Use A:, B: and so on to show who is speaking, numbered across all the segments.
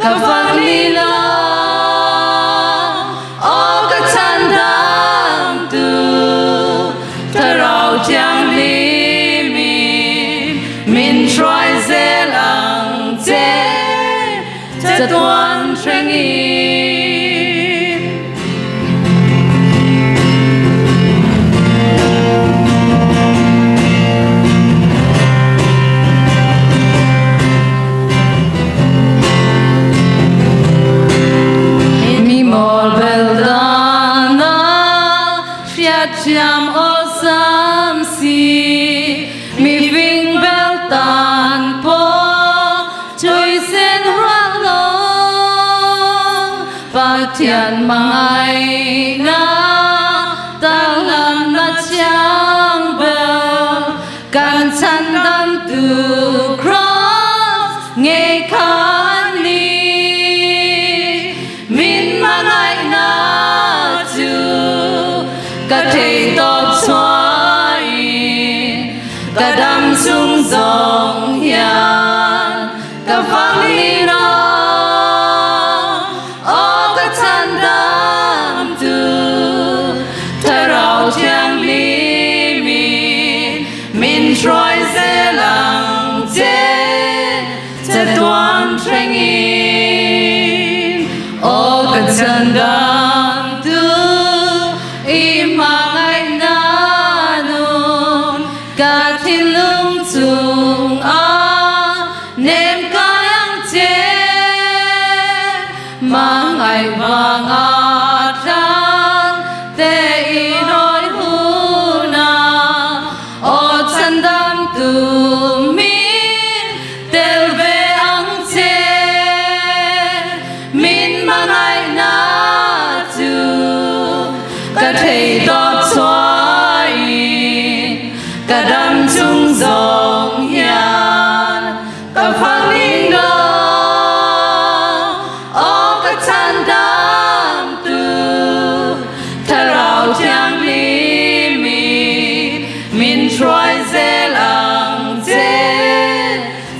A: ka vanila o ka chandam tu tarau chang li min try zelang che tuan trengi Jam osam si mi ving bel tan po chui sen ralo patian mai na talam na chang bel kan chan dam tu cross nge khan ni min mangai na tu ka thei top xoay ka đam sung dòng hiền ka vang li ra o ka chan đam tu thai rau chang li min troi ze lang che tuan treng in o ka chan đam tu mangai na nun ka thi lung chung a nem kayang che mangai wang a thang te inoi hu na o chan dam tu min tel ve ang che min mangai na tu ka thei top xoay ka đam chung dòng hiền ka phang linh đó o ka chan đam tu thai rau chang li min troi ze lang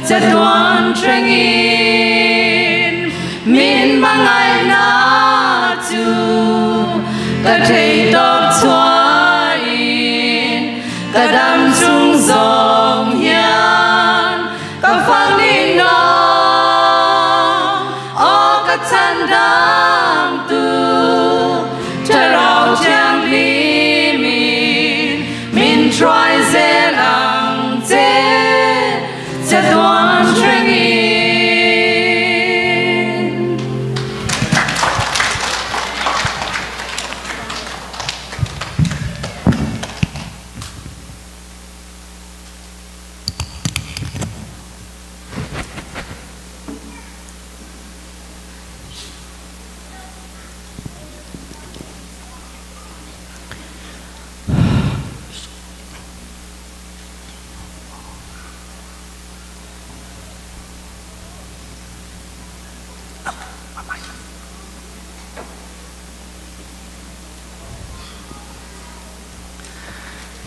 A: che tuan treng in min mangai na tu ka thei top xoay ka đam chung dòng hiền ka phang linh đó o ka chan đam tu thai rau chang li min troi ze lang che tuan treng in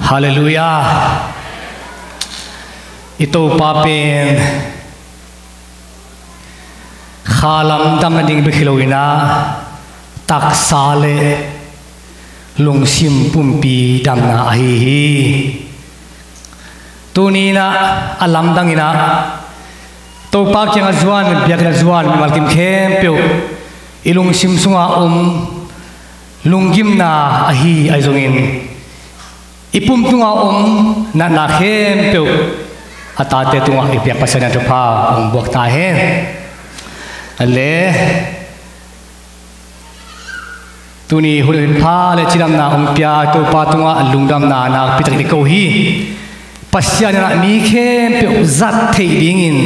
B: Hallelujah. Ito papin khalam dam na ding bikhilowina tak sale lungsim pumpi dam na ahi tunina alam dangina to pa kyang azwan biak na zwan malkim khem pe ilung sim sunga lungim na ahi aizongin ipum tunga na khem pe atate tunga ipiak pasana to pa buak ta hen ale tuni hurin pha le chiram na pia to pa tunga lungdam na pitak ni ko hi pasya na mi khem pe zat thei dingin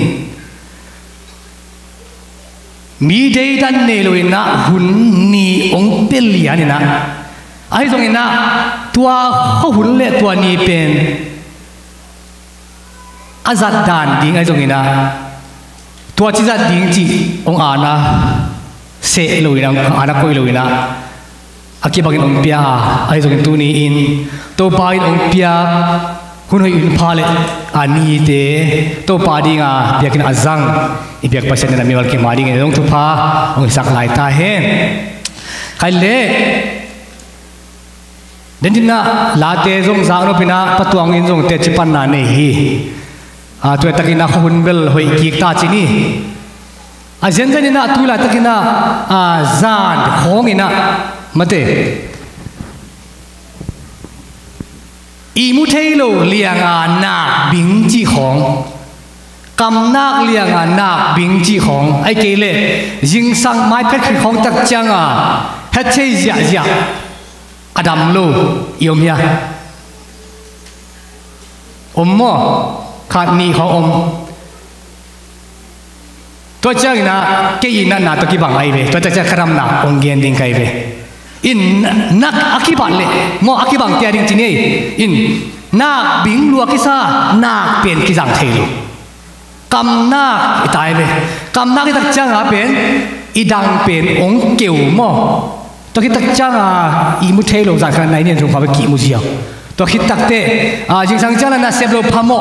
B: mi dei dan ne loina hun ni ong pelia ni na ai zong ina tua ho hun le tua ni pen azat dan ding ai zong ina tua chi zat ding chi ong ana se loina ana koi loina aki bagin ong pia ai zong tu ni in to pa in ong pia คุณหอยอินพาเลอันนี้เตตัวปาดิงาเบียกินอาจังอีเบียกปัสเซนนามีวัลกิมาดิงเองทุพาองสักลายตาเห็นใครเล่เดินน่ะลาเตจงสาวน์พินาปัตวงอินจงเตจิปันนาเนฮีตัวตะกินน่ะหุ่นเบลหอยกิกตาจินีอาเจนเจนี่น่ะตุลาตะกินน่ะจานของอิน่ะมาเตอีมุเทโลเลียงานาบิงจีของกำนักเลียงานาบิงจีของไอเกเล่ยิงสังไม้เพชรของตักจังเฮเชยยะอดัมโลยมยามอขาดนีของตัวจังนะเกยินนาตัวกีบังไอเวตัวจังครามนาองเกียนดิงไกเวอินนักอากิบันเล่มออากิบังเตียดิงจีนี่อินนักบิงลัวกิซานักเปลี่ยนกิจังเทลูกำนักอิตายเวกำนักอิตักจังเป็นอีดังเป็นองเกี่ยวมอตัวคิดตักจังอีมุเทโลจากการไหนเนี่ยจงพาไปกี่มุเซียตัวคิดตักเตจิงสังจังนั้นเซฟโลพาม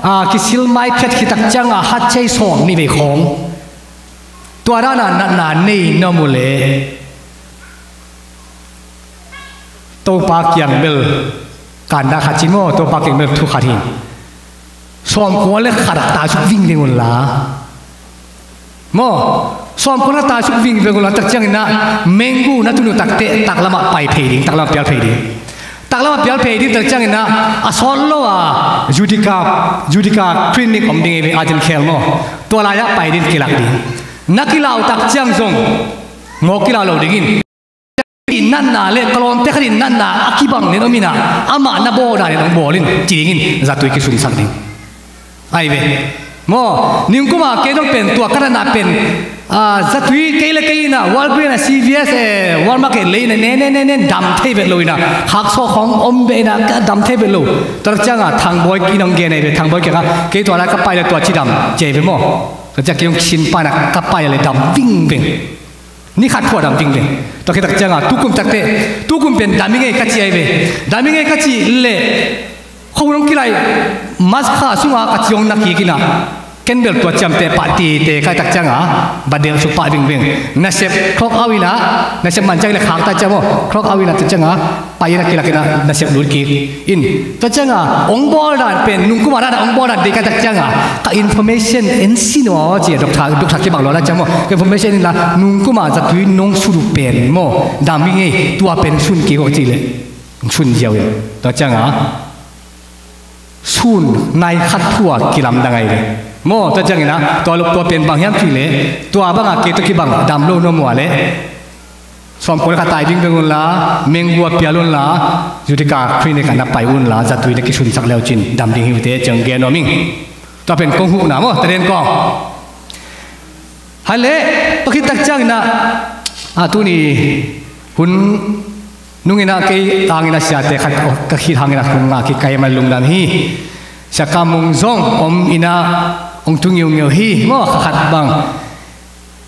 B: อกิซิลไม้เพชรคิดตักจังฮัตเชยสองนี่เวของตัวด้านนั้นนี่นมุเลตัวปากยังเบลการด่าขัดจิโม่ตัวปากยังเบลทุกขัดหินสอมคนเล็กขัดตาชุบวิ่งเรื่องละโม่สอมคนตาชุบวิ่งเรื่องละตักจังนะเมงกูนัตุนุตักเตะตักละมาไปเพดิงตักละมาเปียลเพดิงตักละมาเปียลเพดิงตักจังนะอสอนโลจูดิกาคลินิกอมดิงเออาจันเคลโม่ตัวลายะไปดิงกิลักดินักกีฬาตักจังซงงอกีฬาเราดิงินนั่นน่ะเล่นกลอนเทคนิคนั่นน่ะอากิบังเนี่ยน้องมีน่ะอามาหน้าโบได้น้องโบลินจริงๆจัตุยกิสุนสักดิไอเวโมนิมกุมาเกต้องเป็นตัวกันน่ะเป็นจัตุยเกลเกยน่ะวอลเกรน่ะ CVS วอลมาเกเลยน่ะเน่ดำเทเบลเลยน่ะหักโซ่ของอมเบน่ะก็ดำเทเบลเลยตอนจังทางบอยกินน้องเกน่ะทางบอยเกน่ะเกตัวอะไรก็ไปเลยตัวชีดำเจ็บโมก็จะเกี่ยวชินป้าน่ะก็ไปเลยดำวิ่งนี่ขัดขัวดำจริงเลยตัวคิดตักจังทุกคนตักเตะทุกคนเป็นดามิเงยกัจจิไอเวดามิเงยกัจจิเล่เขาลงกี่ไรมัสข้าสุงากัจจิยงนักกีกินะเคนเบลตัวจำเตะปะตีเตะใครตักจังบัดเดียวสุปะวิ่งนัสเซฟครอกอาวินะนัสเซฟมันใจเลยขางตาจังโมครอกอาวินะตักจังไปนักกีฬากินะนัสเซฟลุดกีอินตักจังองบอลดันเป็นนุ่งกุมาร์ดันองบอลดันเด็กตักจังก็อินโฟเมชันเอ็นซีโน่จีดอกทากที่บังล้อแล้วจังโมอินโฟเมชันนี่ละนุ่งกุมาร์จะตุยนุ่งสุรุเป็นโมดามิเงยตัวเป็นชุนกีก็จีเลยชุนเจียวเลยตักจังชุนนายขัดทัวกิลำดังไงเลยโม่ตัวจังนะตัวเป็นบางอย่างที่เละตัวบางเกตุกีบางดำโลนมัวเละสมคนก็ตายดิ้งเป็นคนละเมงวัวเปียลุนละจุดกาคลินิกนับไปอุ่นละจัตุยเด็กชุนสักแล้วจินดำดิ้งหิวเตะจังเกนอมิงตัวเป็นกงหูนะโม่ตะเรียนกองฮัลเล่ตัวคิดตักจังนะตัวนี้หุ่นนุ่งอินะเกยทางอินะเสียเตะขัดก็คิดทางอินะคงคิดใครมาลุงดันฮีสักคำมุงซงอินะองทุงยงเงียวฮีง้อขัดบัง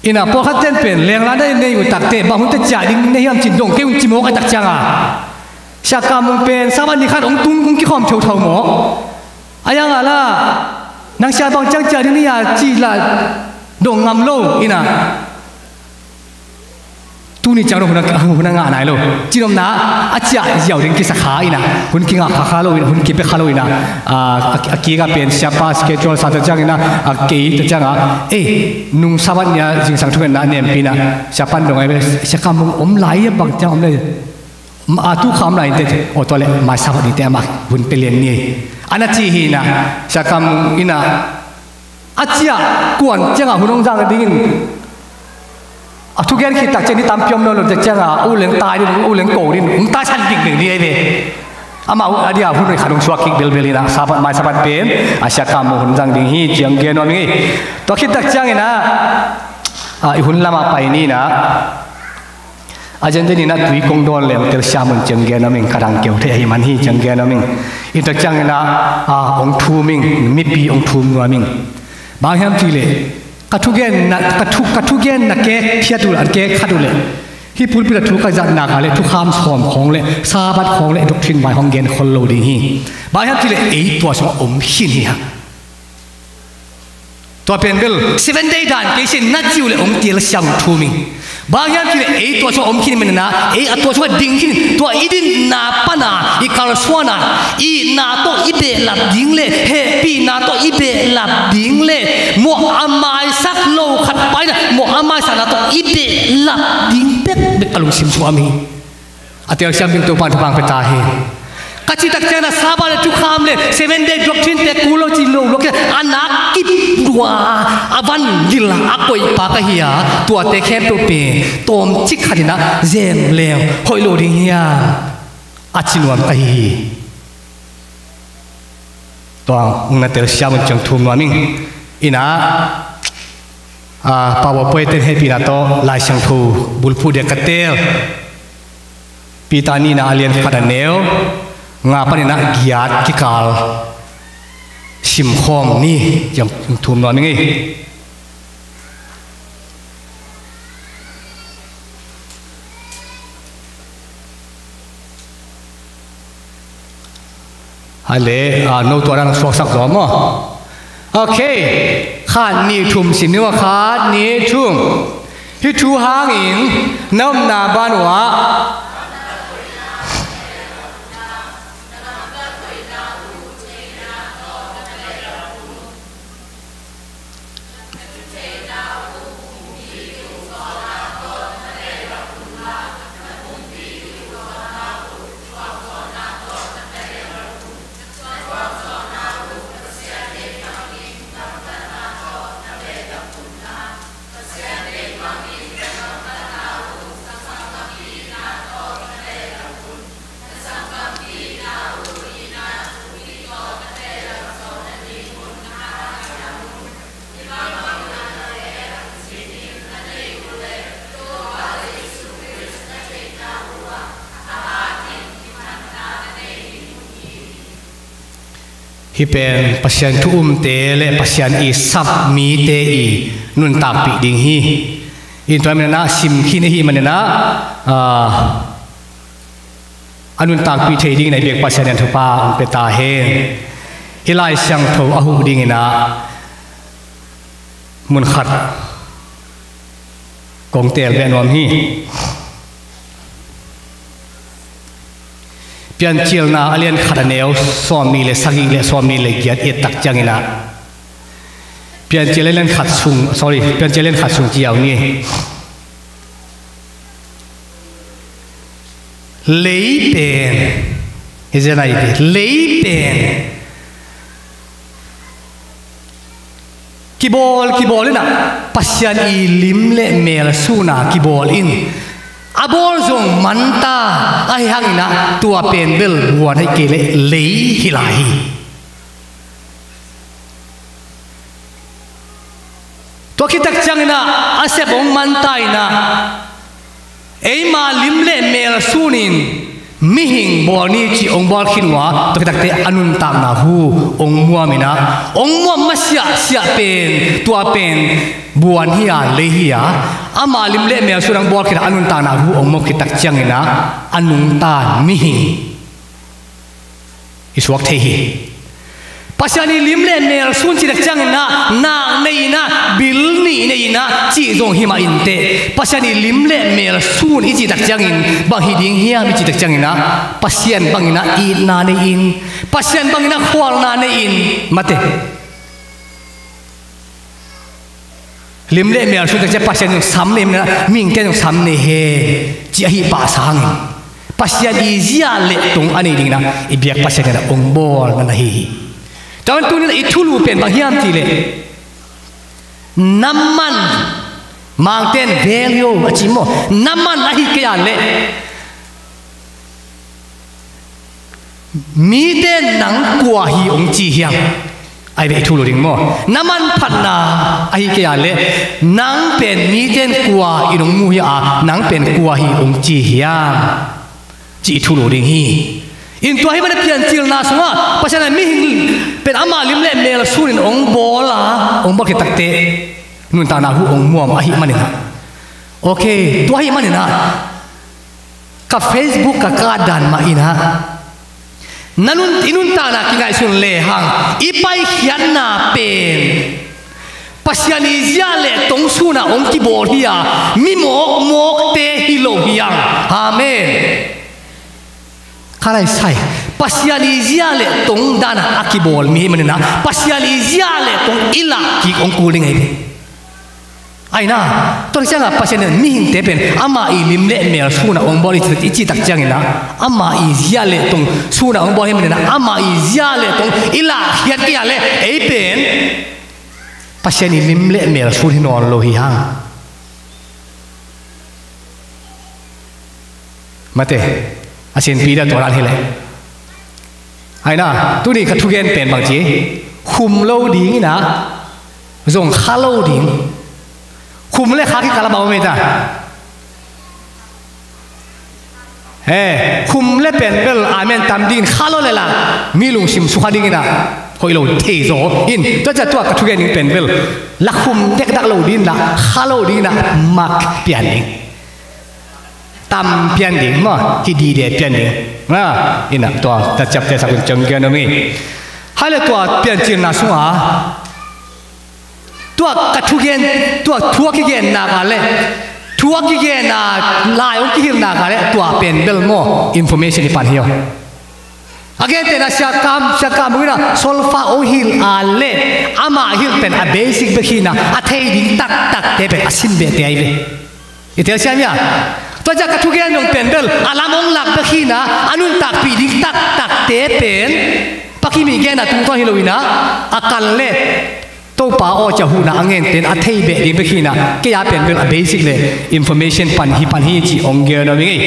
B: อินะพอขัดเต้นเป็นเลี้ยงร้านได้ในอุตักเตะบางหุ่นจะจ่ายดิ้งในยามจินดงเกี่ยวจิโมกันตักจังสักคำมุงเป็นสาวันนี้ขัดองตุงกุงกี่ความเฉียวเท่าหมออายังอะไรนางชาบางจังจ่ายดิ้งนี่ยาจีละดงงำโลอินะตู้นี้จังเราหุ่นงานไหนโลจีนอมนะอาจจะเยาวถึงกิสขาอินะหุ่นกิงอ่ะขาโลอินะหุ่นกิเปขาโลอินะกีก็เป็นเสียป้าสเกจโจสัตว์จังอินะกีตจังนุ่งสวัสดิ์เนี่ยจริงสังทุกนั้นเนี่ยปีนะเสียปันดงไอ้เสียคำมึงไหลบางจังเลยทุกคำไหลเด็ดโอ้ตัวเล็กมาสวัสดิ์แต่มาหุ่นเปลี่ยนนี่อันนั้นจีฮีนะเสียคำอินะอาจจะกวนจังหุ่นองจังดิ้งทุกอย่างคิดตักเจนี่ตามพิมพ์โน่นจะเจ้าอูเหลงตายดิอูเหลงโกดิตาชันดิ่งหนึ่งดีไอ้เบ้อามาอดีตหุ่นเลยขาดงชัวคิกเบลเบลีนะสาบัดไม่สาบัดเป็นอาชญากรรมหุ่นจังดิ่งฮีเจียงเกนวันนี้ตัวคิดตักเจ้าไงนะหุ่นละมาไปนี่นะอาจารย์นี่นะตุยกงโดนเลยเตลชามันเจียงเกนวันนี้กระดังเกี่ยวเทียมันฮีเจียงเกนวันนี้อีตักเจ้าไงนะองทูมิงมิปีองทูมวันนี้บางอย่างที่เลยกระทุกเกนนะกระทุกเกนนะเกะเพียตุลเกะขัดตุเลย hi pulpit thu ka zat na ka le thu kham som khong le sabat khong le doctrine mai hong gen khol lo ding hi ba ha ti le ei to so hin hi ha to pen bel 7 day dan ke sin na chiu le til sang thu mi ba ha ti le ei to so hin men na ei a to so ding hin to idin na pana I kal swana I na to I be lap ding le he pi na to I be lap ding le mo amai sak lo khat pai na mo amai sa na to I be lap ding pek be kalung sim swami atel siam bing to pan bang peta he kachi tak chana saba le tu kham le 7 day doctrine te kulo chi lo lo ke anak kip dua avan gila akoi pa ka hiya tua te khem to pe tom chik khadina zem lew hoi lo ding hiya achinuam ka hi to na tel siam chang thum no ning ina PowerPoint te happy na to lai sang thu bulpu de katel pitani na alien khadanel nga panina giat kikal sim khom ni jam thum no ngi hale no to ran sok sak zo mo okay khan ni thum sim ni wa khat ni thum hi thu hang in nom na ban wa hi pen pasien thu te le pasien I sap mi te I nun tak pi ding hi in toy na sim khin hi manena anun tak pi the ding nei bek pasien an thupa an pe ta he hilai sang tho a hu ding ina mun khat kong tel be nom hi pian chiel na alien khadaneu somni le sagi le somni le giat et tak changina pian chiel len khat sung sorry pian chiel len khat sung chiaw ni lei pen izena ite lei pen kibol na pasyan I lim le mel suna kibol in abol zong manta ai hangina tua pen bel buan hai kele lei hilai to kitak changina ase bong mantai na eima limle mel sunin mihing boni chi ong bol khinwa to kitak te anun ta na hu ong muamina ong muam masia sia pen tua pen buan hiya le hiya ama limle mel surang bol khina anun ta na hu ong mo kitak changina anung ta mihing iswak the hi pasani limle mel sun chi changina na nei na bil ni nei na chi zong hima inte pasani limle mel sun I chi tak changin bang hi ding hiya mi chi tak changina pasien bangina I na nei in pasien bangina khwal na nei in mate limle mel sun tak pasien sam nem na ming ken sam ne he chi hi pa sang pasien I zia le tung ani ding na I biak pasien na ong bol na hi Taman tu ni itulu pen bagian tile naman mangten value macimo naman lahi kaya le miten nang kuahi ong chi hiang ai be itulu ding mo naman phatna ai kaya le nang pen miten kua inong mu hi a nang pen kuahi ong chi hiang chi itulu ding hi in tua hi mana pian chil na sunga pasana mi pen ama limle mel sunin ong bola ong bak takte nun ta na hu ong muam ahi manin โอเคตัวให้มันนะกับ Facebook กับการดันมาอินะนั่นอินุนตานะกินไงสุนเลหังอีไปเขียนนาเป็นปัสยานิจาเลตงสุนาองกิโบเฮียมิโมกเตฮิโลเฮียงอาเมนข้าไรใส่ปัสยานิจาเลตงดานะอากิโบลมีมันนะปัสยานิจาเลตงอิลากิองกูลิงไงไอ้น่ะตัวเจ้าก็ปัสยานิมิหิงเตเป็นอามาอีลิมเลเมลสุนาองบอลิจิจิตักจังนะอามาอีจาเลตงสุนาองบอลิมันนะอามาอีจาเลตงอิลาเฮียกิอะไรไอ้เป็นปัสยานิลิมเลเมลสุนินอนโลหิฮังมาเตะอาเซียนปีเดียวตัวนั้นเท่าไรไอ้น่ะตัวนี้ก็ทุกอย่างเป็นบางทีคุมโลดิ้งนะส่งข้าโลดิ้งคุมเลยข้าที่กาลาบาวไม่ได้คุมเลยเป็นเบลอาเมนตามดิ้งข้าโลเลยล่ะมีลุงชิมสุขาดิ้งนะคอยโลเทโซอินตัวจะตัวก็ทุกอย่างเป็นเบลลักคุมเด็กดักโลดิ้งนะข้าโลดิ้งนะมักเปลี่ยนเองตามเปลี่ยนดิ้งมั้งที่ดีเดียเปลี่ยนดิ้งนะอินะตัวจะจับใจสักคนจังเกินตรงนี้ให้เลยตัวเปลี่ยนจีนนะสุอาตัวกระทุกเย็นตัวทั่วกิเย็นนากันเลยทั่วกิเย็นนาลายองกิเย็นนากันเลยตัวเป็นเบลโมอินโฟเมชันที่ปันเฮียวอาเกนเตนะชักกามวินะโซลฟาโอฮิลอาเลอามาฮิลเป็นอาเบสิกเบคีนะอาเทดิงตักเตเป็นอาซินเบเตไอเบอิเตลเซียเนี่ยตัวจากกระทุกเย็นยงเป็นเบลอาลามองหลักเบคีนะอานุนตักปีดิงตักเตเป็นปักกิมีเกนะตุ้งตัวฮิโลวินะอากันเลตัวป่าอจะหูนะอังเงินเต็นอัฐิเบดิเบคีนะก็ยาเป็นเรื่องเบสิกเลยอินโฟเมชันปันฮีจีองเกอร์นะวิ่ง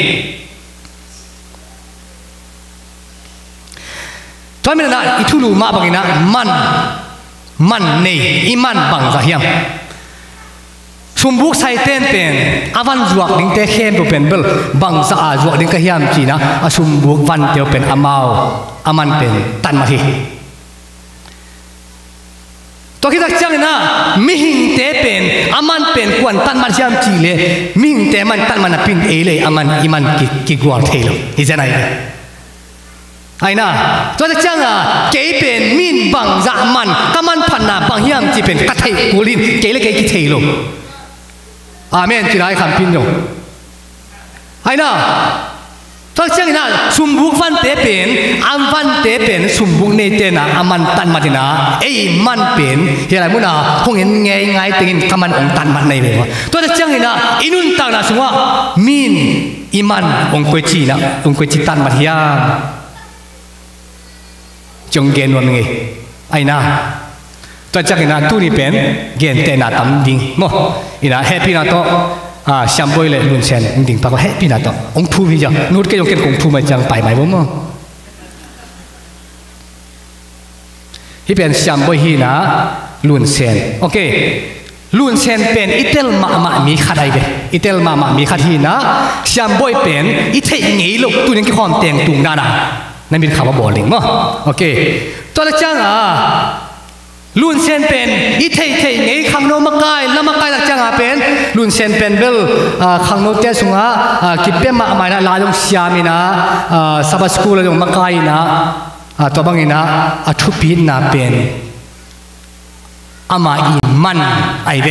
B: ตัวมันนะอิทุลูมาบังนะมันเนี่ยอิมันบังซะเฮียมสมบุกใส่เต็นเป็นอาวันจวกดิ้งเตะเข้มเป็นเบลบังซะจวกดิ้งก็เฮียมจีนะสมบุกวันเดียวเป็นอามันเป็นตันมาทีตัวที่ตักจังนะมิหิงเตเป็นอามันเป็นกวนตันมันยามจีเลยมิหิงเตมันตันมันเป็นเอเลยอามันอิมันกิกวนเทโลอิจฉาไหนไอ้น่ะตัวตักจังอ่ะเก๋เป็นมินบังจามันก็มันพันนาบังยามจีเป็นกระเทยกูลินเก๋เลยเก๋กิเทโลอาเมนจีไรคำพินโยไอ้น่ะตัวเจ้าหน้าสมบุกวันเตเป็นอัมวันเตเป็นสมบุกเนเตนะอามันตันมาดินะมันเป็นเฮ้ยอะไรมุนาคงเห็นไงติงกำมันองตันมาในเลยวะตัวเจ้าหน้าอินุนตังนะสมว่ามินอิมันองคุยจีนะองคุยจีตันมาที่ยาจงเกณฑ์วันไงไอ้น่ะตัวเจ้าหน้าตัวนี้เป็นเกณฑ์เตนะตั้มดิ่งมั้งอินะแฮปปี้นะโตช่างบอยเลยลุนเซนดิ่งปากว่าเฮ้ยพี่นัทองทูวิจังนูดก็ยกเกินองทูมาจังไปไหมบ่มั้งที่เป็นช่างบอยฮีนะลุนเซนโอเคลุนเซนเป็นอิเตลมามีขัดอะไรเบอิเตลมามีขัดฮีนะช่างบอยเป็นอิเทงงี้ลูกตัวนี้ก็ความเตียงตุงด้านนั่นเป็นคำว่าบอลลิงมั้งโอเคตัวละจังลุนเซนเป็นอิเทไงขังโนมาไกแล้วมาไกตักจังเป็นลุนเซนเป็นเบลขังโนเตสุงกิเปมาไม่นะลาดงเสียมินะสับสกุลดงมาไกนะตัวบางนะทุพินนะเป็นอามาอิมันไอเด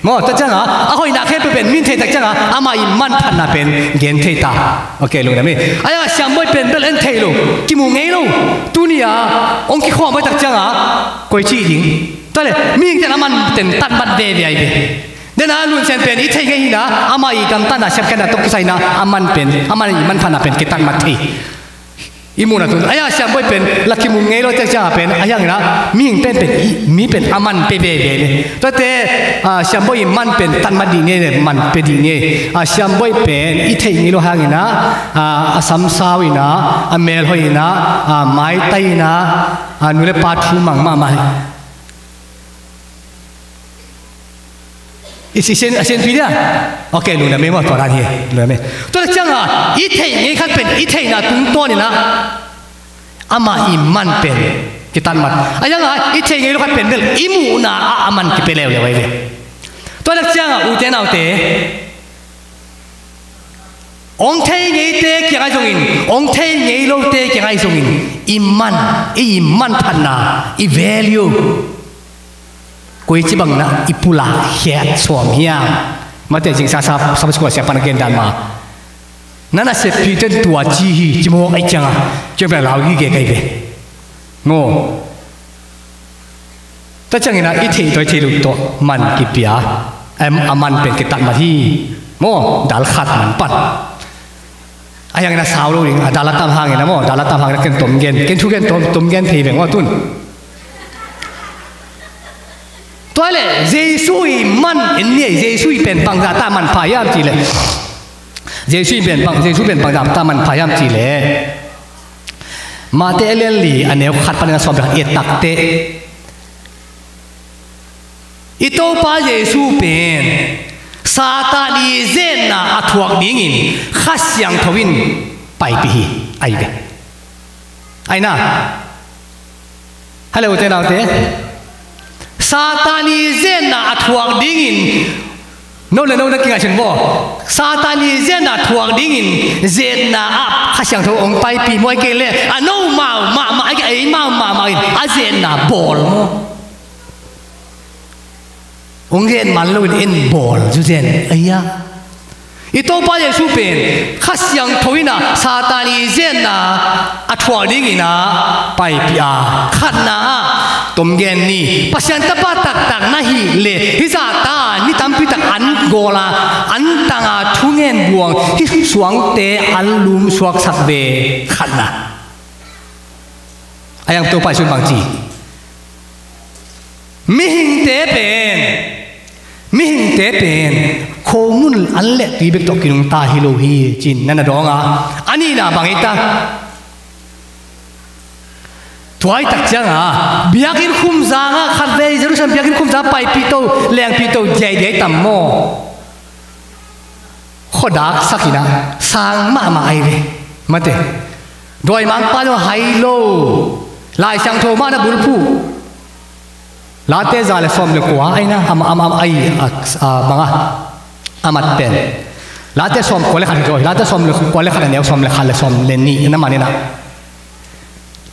B: มอตักจังอาหอยนักแค่เป็นมินเทตักจังอามาอิมันพันนะเป็นเกนเทตาโอเคลุงนะมิไอ้ยังเสียงบ่เป็นเบลเอ็นเทลูกิมูไงลูตัวนี้องค์ที่ข้อไม่ตักจังกวยจีดิงตัวเลยมีแต่น้ำมันเต็มตันบัดเดียบเดี๋ยวนะลุนเซนเป็นอิเทไงนะอามาอีกันตันนะเชฟแค่นั้นตกใจนะอามันเป็นอามันอิมันพันนะเป็นกิตันบัดทีอิมูนะตัวไอ้ยังเสียงบ่เป็นลักกิมูไงเราจะเป็นไอ้ยังนะมีเป็นอามันเปเบตัวเตะเสียงบ่มันเป็นตันบัดดีเนี่ยมันเป็นดีเนี่ยเสียงบ่เป็นอิเทไงเราหางนะสัมสาวินะเมลหอยนะไม้ไตนะนูเลปาทูมังมาอีสิเซนปีเดียโอเคลุงนะไม่ว่าตัวนั้นเฮียลุงนะไม่ตัวจังอิเทไงขั้นเป็นอิเทนะตุ้งตัวนี่นะอามาอิมันเป็นกิตันมันไอ้ยังอิเทไงลูกขั้นเป็นเรื่องอิมูนะอามันกิเปเลวเลยไว้เลยตัวจังอุเทนเอาเต องเทยงี้เตะเกี่ยงไอ้ตรงอินองเทยงี้โลเตะเกี่ยงไอ้ตรงอินอิมันพันนาอี value กุยจิบังนะอีปุลาเฮียสวมเฮียมาแต่จริงสับสกุลเสียปันเกนดันมานั่นน่ะเสพติดตัวจีฮีจิโมไอ้จังอ่ะจะเป็นเราอีเกย์ไงเบ้โง่แต่จังงี้นะอีทีตัวทีลุตัวมันกิเปียมันเป็นกิตัดมาที่โม่ดัลขัดมันปัดไอ้ยังน่ะสาวรู้ดิดัลตามหางอย่างนั้นโม่ดัลตามหางกันตุ่มเกนทุกเกนตุ่มเกนทีแบบว่าตุ้นตัวเลยเยซูมันเนี่ยเยซูเป็นปังดาตามันพยายามจีเลยเยซูเป็นปังดาตามันพยายามจีเลยมาเตเลียนลีอันนี้ขัดปัญหาสอบแบบเอตักเตอิโตปาเยซูเป็นซาตานีเจนน่ะอัฐวกดิ่งินขัดยังทวินไปปีไอเดไอน่ะฮัลโหลเจ้าเต้ซาตานีเจนน่ะอัฐวกดิ่งินโน่นนักกิจการบ่ซาตานีเจนน่ะอัฐวกดิ่งินเจนน่ะอับขัดยังทวงไปปีมวยเกลี่ยอ่ะโน่มาไอ้มาอ่ะเจนน่ะบอลมั้งองค์เจนมันรู้เอ็นบอลจุเจนไอ้ยะอีโตปาเยซูเป็นขัดยังทวินะซาตานีเจนน่ะอัฐวกดิ่งินน่ะไปปีอาขัดน่ะตุ่มเกนนี่ปัจจัยตปาตักนะฮิเลฮิซาตานี่ตั้มพิตักอันโกลาอันตังอาทุ่งเงินบวงฮิสวงเตอันลุมสวกสักเบขันนะไอ้ยังตัวไปสุดบางทีมิหิงเตเป็นข้อมูลอันเล็กที่เบกตกินตาฮิโลฮีจินนั่นน่ะร้องอ่ะอันนี้นะบางอีตาถวายตักจังอ่ะเบียกินคุ้มจางอ่ะขัดเวย์จะรู้สึกเบียกินคุ้มจางไปปีโตแรงปีโตใหญ่ใหญ่ต่ำโม่ขอดักสักนะสร้างมาไอ้เลยมาเตะโดยมังปานว่าไฮโลลายช่างโทมานะบุรุษผู้ลาเตจาเลฟอมเลกัวไอ้นะไอ้บังอ่ะอามัดเป็นลาเตสอมกัวเลขันจอยลาเตสอมเลกัวเลขันเนี่ยสอมเลขันเลสอมเลนี่นั่นมันเนี่ยนะ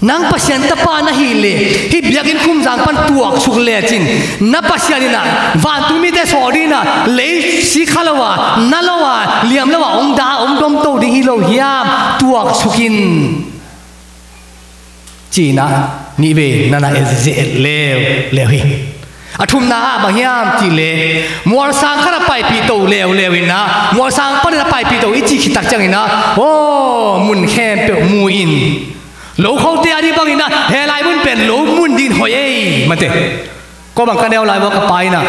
B: นางpasien tapa na hile hi biakin kum jang pan tuak chuk le chin na pasianina van tumi te sorina le si khalawa nalawa liam lawa om dom to ding hi lo hiam tuak chukin china ni ve nana ez le hi athum na ba hiam chi le mor sang khara pai pi to lewina mor sang pa na pai pi to ichi khitak changina o mun khem pe mu inโลเขาเตะอันนี้บางทีนะเฮลัยมันเป็นโลมุนดินหอยมาเตะก็บางกันเดียวลายว่ากับไปนะ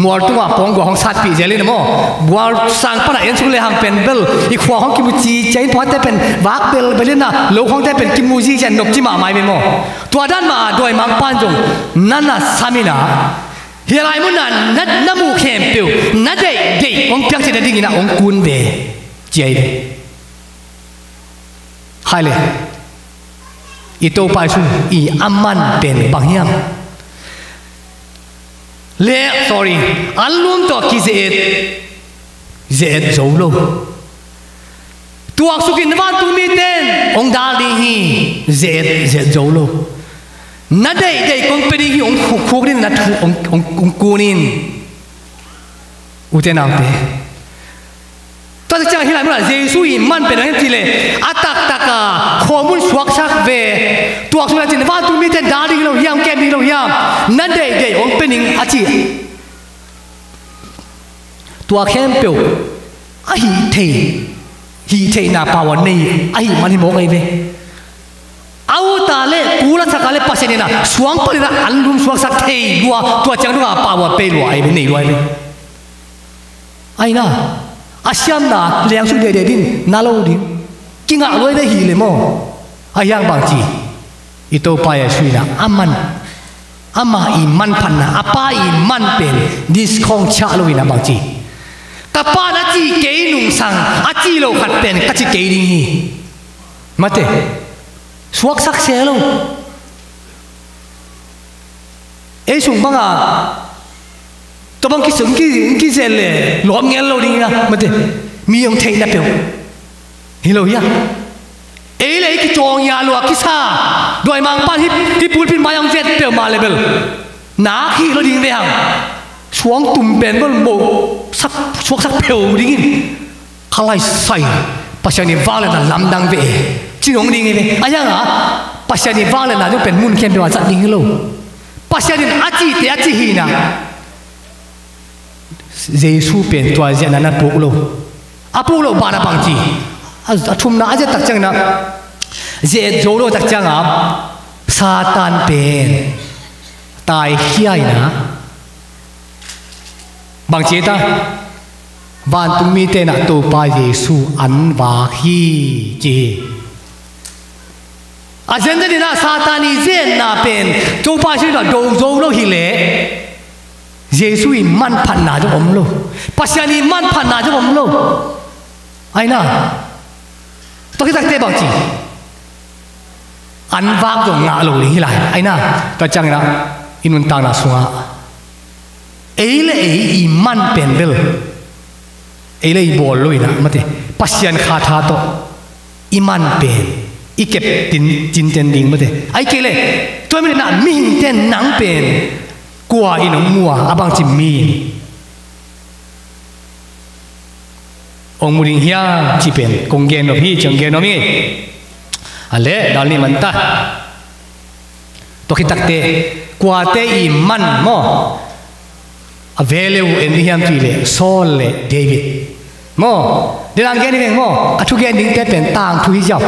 B: มัวตัวปองกว่าของสัตว์ปีเจลินมั้งบัวสังปนัยเอ็นสุเลหังเป็นเบลอีกขวาของกิมูจีใจพอแต่เป็นวักเบลไปเลยนะโลของแต่เป็นกิมูจีเจนนกจิมาไม่เป็นมั้งตัวด้านมาโดยมังปันจงนั่นน่ะสามีนะเฮลัยมันนั่นน้ำมูกเข้มเปียวนั่นเด็กองเพียงเจนดิ้งนะองกุนเบเจใครเลยอีโตไปสุอีอามันเป็นบางอย่างเล่ sorry อันลุ่มตัวกิเจดโจโลตัวสุกินวันตุมิเตนองดาลีฮีเจดโจโลนั่นเด็กคงเป็นที่องคุกนี่นัดองกูนินอุเทนเอาเตตอนที่จะเห็นอะไรมั้งเยซูอิมันเป็นอะไรที่เลยอัตตะกาข้อมูลสวกชักเวตัวสุนัขจินว่าตุมิเตนดาริโลยามแกมีโลยามนั่นเด็กองเป็นอิงอาชีตัวเข้มเปียวไอ้ฮีเทน่าป่าวนี่ไอ้มันหิมอกไอ้เวเอาตาเล่กูรักสักอะไรปัสเซนีน่ะสวงปรินะอันลุมสวกชักเทยัวตัวจังด้วยป่าวเปรัวไอ้เวนี่รวยเวไอ้น่ะอาเซียนน่ะเลี้ยงสุดเด็ดดินน่าโลดิกินอะไรได้หีเลยมั้งไอ้ยังบางทีอีโตไปสุยนะอามาอีมันพันนะอาป้าอีมันเป็นดิสคองชาโลวินะบางทีกับป้านาจีเกยนุ่งสังอาจีโลขัดเป็นกัจเกยดิ้งฮีมาเตะสวกสักเซลเอ้สุ่งบังอ่ะตัวบังคิดสุ่งคิดเซลเลยหลอมเงี้ยโลดิ้งนะมาเตะ mi ông thầy na biểu hiểu ya ấy lấy cái tròn nhà lúa cái sa đôi mang pan hip bùn pin mai ông jet biểu mà lại biểu ná khi nó đi về hàng xuống tùm bền vẫn bộ sắc xuống sắc biểu đi khai lại say pasal ni vale na lam dang về chỉ ông đi về ai nhá pasal ni vale na chúng bền mun khen biểu sát đi lâu pasal ni achi hi na Giêsu bền tua diện na buộc lâu ba na bằng chi thum na aja tak chang na je jolo tak chang Satan bền tai hiai na bằng chế ta van tung mi te na tu pa Giêsu an va hi chi a zen de na Satani zen na pen tu pa shi da do zo lo hi le Giêsu man phan na jo om lo pasiani man phan na jo om lo ai na to ki tak te bằng chi an va jo nga lo hi lai ai na ta chang na inun ta na sunga ấy là ấy man pen vel ấy là bol lôi na mate pasian kha tha to iman pen ikep tin ten ding mate ai kele tôi mình na min ten nang pen qua inong mua abang chim mi ông muring hiang chi pen kong gen no hi chang gen no mi ale dal ni manta to ki takte qua te iman mo available in the hiam Saul le David mo de lang gen ni mo a thu gen ding te pen tang thu hi jaw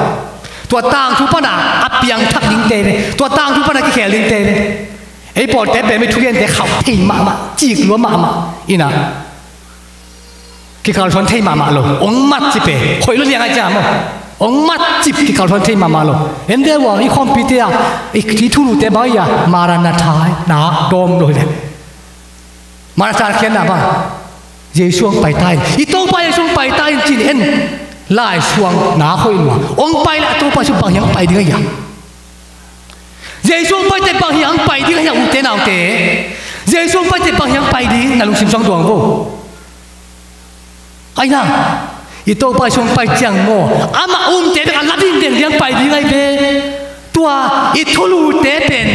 B: tua tang thu pa na apiang thak ding te tua tang thu pa na ki khel ding te ei po te pen mi thu gen te khau thei ma chi lo ma ina ki khal thon thei ma lo ong mat chi pe khoi lo liang a cha mo ong mat chi ki khal thon thei ma lo en de wa i computer i ki thu lu te ba ya maranatha na dom lo le mà cha khen nào ba Giêsu bay tay ít tông bay Giêsu bay tay chỉ nên lại xuống ná khôi lúa ông bay lại tông bay xuống bằng yang bay đi cái gì Giêsu bay tới bằng yang bay đi cái gì thế nào thế Giêsu bay tới bằng yang bay đi là lúc sim sang tuang vô ai na ít tông bay xuống bay chẳng mò ama thế cái lát đi đến yang bay đi cái về tua ít thô lù thế bên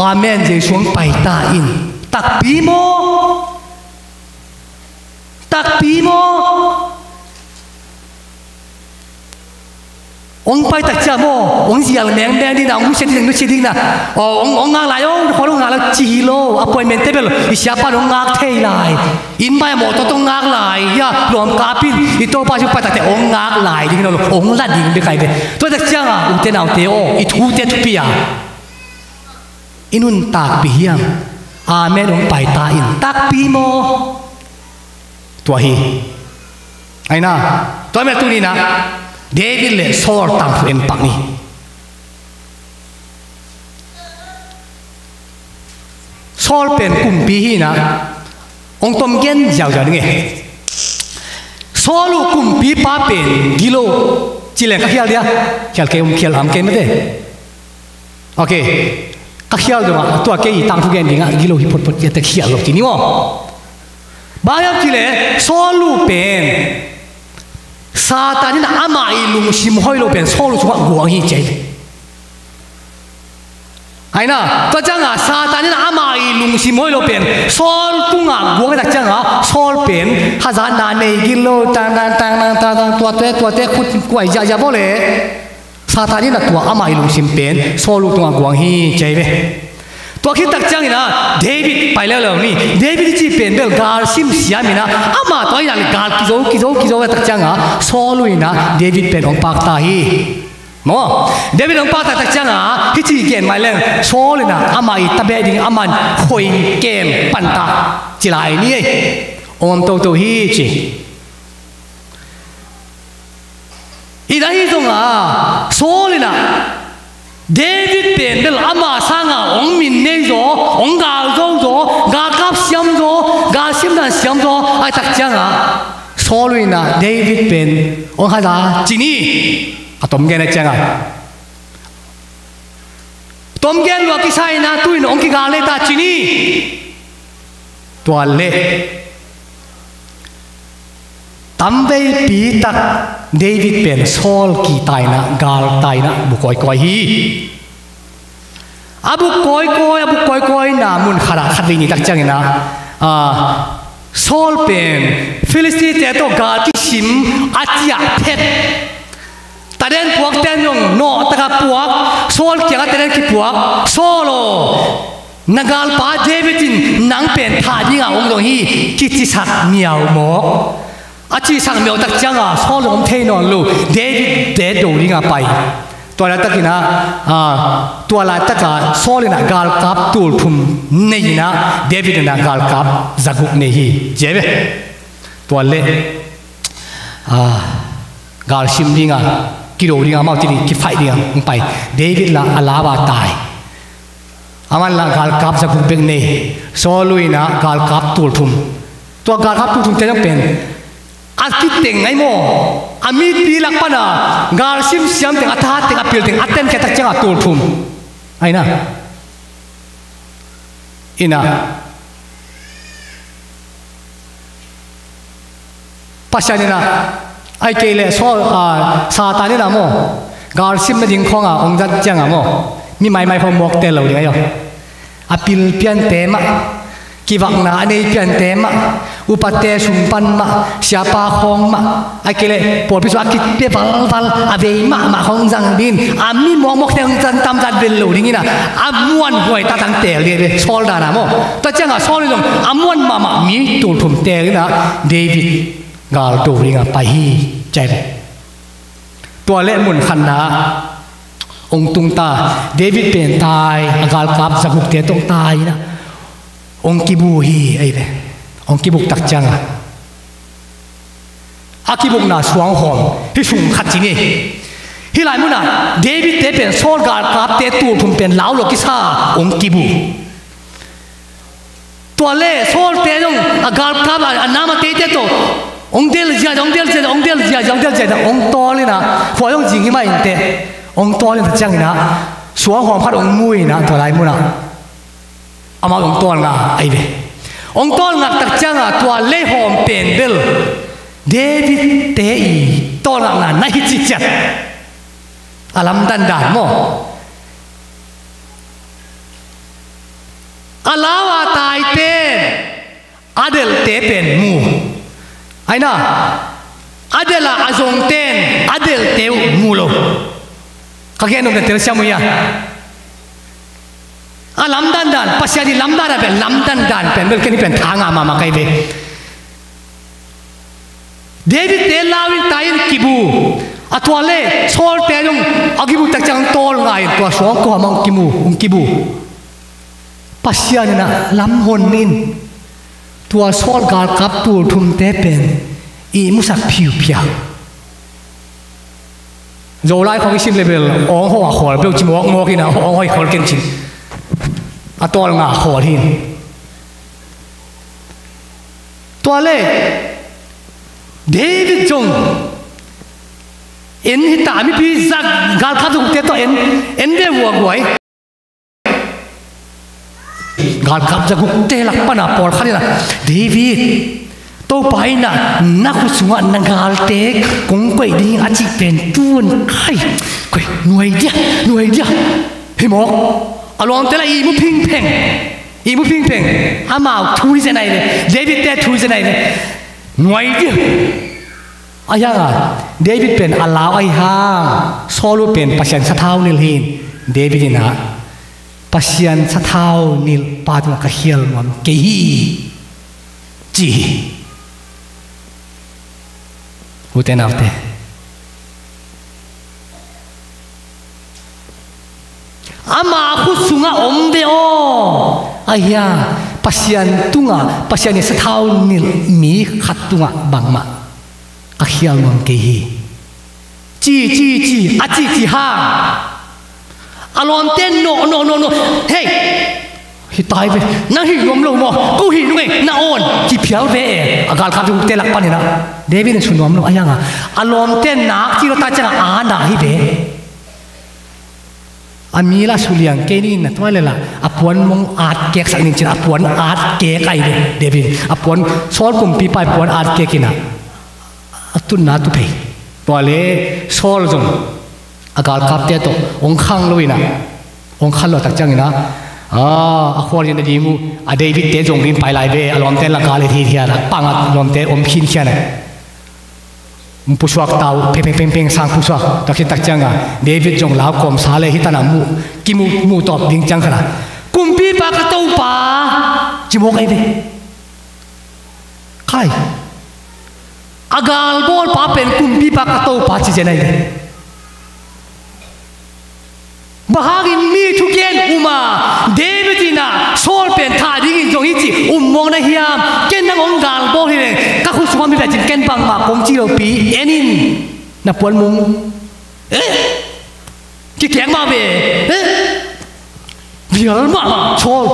B: amen Giêsu bay ta in tak bimo ông bay tak cha mo ông giang meng meng đi nào ông sẽ đi na ông ngang lại ông họ ngang lại chỉ lo appointment table siapa ông ngang thay lại in bay mo to ngang lại ya luang kapin itu pa chu pa tak ông ngang lại đi nó ông là đi be kai be tôi tak cha ông te nào te o itu te tu pia inun tak bihiam amen ông bay ta in tak bimo tua hi ai na tôi mẹ tu ni na David le Saul tam thu em pak ni Saul pen kum pi hi na ông tom gen giàu giàu nge Saul lu kum pi pa pen gilo chỉ là các khial dia khial ke khial am ke mate ok các khial do ma tua ke tam thu gen dinga gilo hi pot ya ta khial lo ti ni mo ba ya chỉ le Saul lu pen Satan na ama ilung sim hoi lo pen Saul chu guang hi chei ai na to chang a Satan na ama ilung sim hoi lo pen Saul tunga guang ta chang a Saul pen haza na nei gilo tang tua te khut kwai ja bo le Satan na tua ama ilung sim pen Saul tunga guang hi chei veตัวคิดตักจังนะเดวิดไปแล้วนี่เดวิดจีเป็นเบลกาลซิมเสียมินะอามาตัวอย่างกาลกิโซตักจังอ่ะโซลุยนะเดวิดเป็นองค์ปากตาฮีมอเดวิดองค์ปากตาตักจังอ่ะที่จีเกณฑ์มาแล้วโซลุยนะอามาอีตาเบดิงอามันคอยเกมปันตาจิลายนี่องค์โตฮีจีอีนั่นที่ตรงอ่ะโซลุยนะDavid pen bel ama sanga ong min nei zo ong gal zo ga kap siam zo ga sim dan siam zo ai tak changa solui na David pen ong ha da chini atom gen na changa tom gen lo ki sai na tuin ong ki ga le ta chini to le tắm vây bí tắc David bên Saul kỳ tài na gal tài na bu coi coi hi abu coi coi na mun khara khát vini tak chang na Saul bên Philistine te to gal ki sim atia phet ta den puak ten yong no ta ka puak Saul kya ta den ki puak Solo nagal pa David in nang pen tha ni nga ong dong hi ki chi sak miao mo achi sak miao tak chang a Saul om the no lu David de do ri nga paiตัวละตะกินะตัวละตะกะโซลินะกาลกับตูลทุมนี่นะเดวิดนะกาลกับจักุกนี่ฮีเจ็บตัวเล่กาลชิมดิงะกิโลดิงะมาที่นี่กิไฟดิงะไปเดวิดละอาลาบาตายอามันละกาลกับจักุกเป็นนี่โซลุยนะกาลกับตูลทุมตัวกาลกับตูลทุมจะต้องเป็นอาคิดเต็งไงโมอามีดีลักปะนะกาลซิมเสียมเต็งอัฐาเต็งอภิลเต็งอัตเต็นแค่ตักจังอัตูลทุมไอ้นะอินะปัจจัยนี่นะไอ้เกลเลสซาตานนี่นะโมกาลซิมไม่ดิ้งขององค์จัดจังโมมีไม่พอมอกเตลเราดีไงโยอภิลเปลี่ยนเต็มกิวังนาในเปลี่ยนเต็มอุปเตสุมปันมาเสียปาคองมาไอ้เกลปวดพิษวักิเปียบัลอาเวมาของจังบินอามีมองมอกเตงจันตามจันเบลลูนี่นะอาม้วนหวยตาตังเตลเลยโซลดานะโมแต่จังอ่ะโซลนี่ตรงอาม้วนมามีตูทุมเตลนะเดวิดกาลตูริงไปฮีใจตัวเล่มุนขันนะองตุงตาเดวิดเป็นตายกาลกับสักุกเตตงตายนะองกิบูฮีไอ้เนี่ยองกิบุกตักจังอากิบุกน่ะสวงหอมที่สุ่มขัดจีนี่ที่หลายมุน่ะเดวิดเตเป็นโซลกาลกับเตตูทุมเป็นเหลาโลกิซาองกิบูตัวเล่โซลเตยงกาลกับอันน้ำมาเตเตโตองเดลเจียองโตเลยนะพอยงจริงที่ไม่เห็นเตองโตเลยตักจังนะสวงหอมพัดองมุยนะตัวหลายมุน่ะอามาองโตงาไอ้เด้องค์ต้นงักตักจังตัวเล่หอมเป็นเบลเดวิดเตอีต้นงักนั่นฮิจิจัดอาลัมดันดานโมอาลาวาตายเป็นอาเดลเตเป็นมูไอ้น่ะอาเดลอาจงเตนอาเดลเตวมูโลข้าแค่นุ่มเตลเสียมุยาลำดันดันปัสยาดีลำดันเป็นลำดันดันเป็นเรื่องนี้เป็นทางอามาใครเวเดวิดเตลาวินตายกิบูตัวเล่โซลเตยงอากิบูตักจังโตลไงตัวสองก็มังกิบูปัสยานี่นะลำหนนินตัวโซลกาลกับตัวทุมเตเป็นอีมุสักผิวเพียงโจไลของอิสิมเลเวลอ๋อหัวขอเบลจิมวอกกินนะอ๋อหัวขอเก่งจริงตัวงาขอทินตัวเล่เดวิดจงเอ็นฮิตามิพิจักกาลคัตุกเตตัวเอ็นเดวัวกวยกาลคับจักกุกเตลักปนาปอลขันนะเดวิดตัวไปน่ะนักสุวรรณกาลเตกกงกวยดิ้งอาจิเป็นตุนไข่กวยหน่วยเดียเฮ้ยหมอกอารมณ์แต่ละอีมุพิงเพ่งอามาทูริเซนัยเลยเดวิดเตทูริเซนัยเลยหน่วยเดียวอายังอ่ะเดวิดเป็นอาลาวไอฮาโซลูเป็นปัสยันสะเท้านิลหินเดวิดนะปัสยันสะเท้านิลปาตุกะเฮียลมันเกฮีจีอุเตนาเตอามาคุสุงะอมเดโออายาปัสยันตุงะปัสยันสะเท้านิลมีขัดตุงะบังมากะเฮียลมันเกฮีจีอาจีฮาอารมณ์เต้นโนเฮ้ยฮิตายไปนั่งหิวมลงบ่กูหิวไงน่าอ่อนจีเพียวเวอากาศขับอยู่เตลักปันนี่นะเดวิดชุนวมลงอายังอ่ะอารมณ์เต้นนักที่เราตาจังอาหนาฮิเวอามีละสุเลียงเกนี่นะตัวเลยล่ะอภวนมงอาดเกกสักนิดจีอภวนอาดเกกไอเดวิดอภวนซ้อนกลุ่มปีไปอภวนอาดเกกินะ ตุนนาตุเพย์ตัวเล่โซลจงอากาศขับเตะตัวองค์ขังลุยนะองค์ขังเราตักจังนะอควารินดีมูเดวิดเตจงรินไปไล่เบอลอมเตลกาเลทีเทียร์ปังอลอมเตอมขินเชียนะผู้ชวกเตาเพ่งสังผู้ชวกตักขินตักจังเดวิดจงลาวกอมสาเลฮิตานามูกิมูตอบดิ้งจังขนาดกุมปีปากระตูป่าจิโมกไอเบใครอากาลบอลป้าเป็นกุมปีปากระตูป่าจิเจนัยเบbahagian mi thuken uma Davidina sol pen tha ding jong hi mong na hiam ken na ong gal bo hi ka khu sum mi bajin ken bang ma kong chi lo pi enin na pon mung ki kyang ma be vial ma sol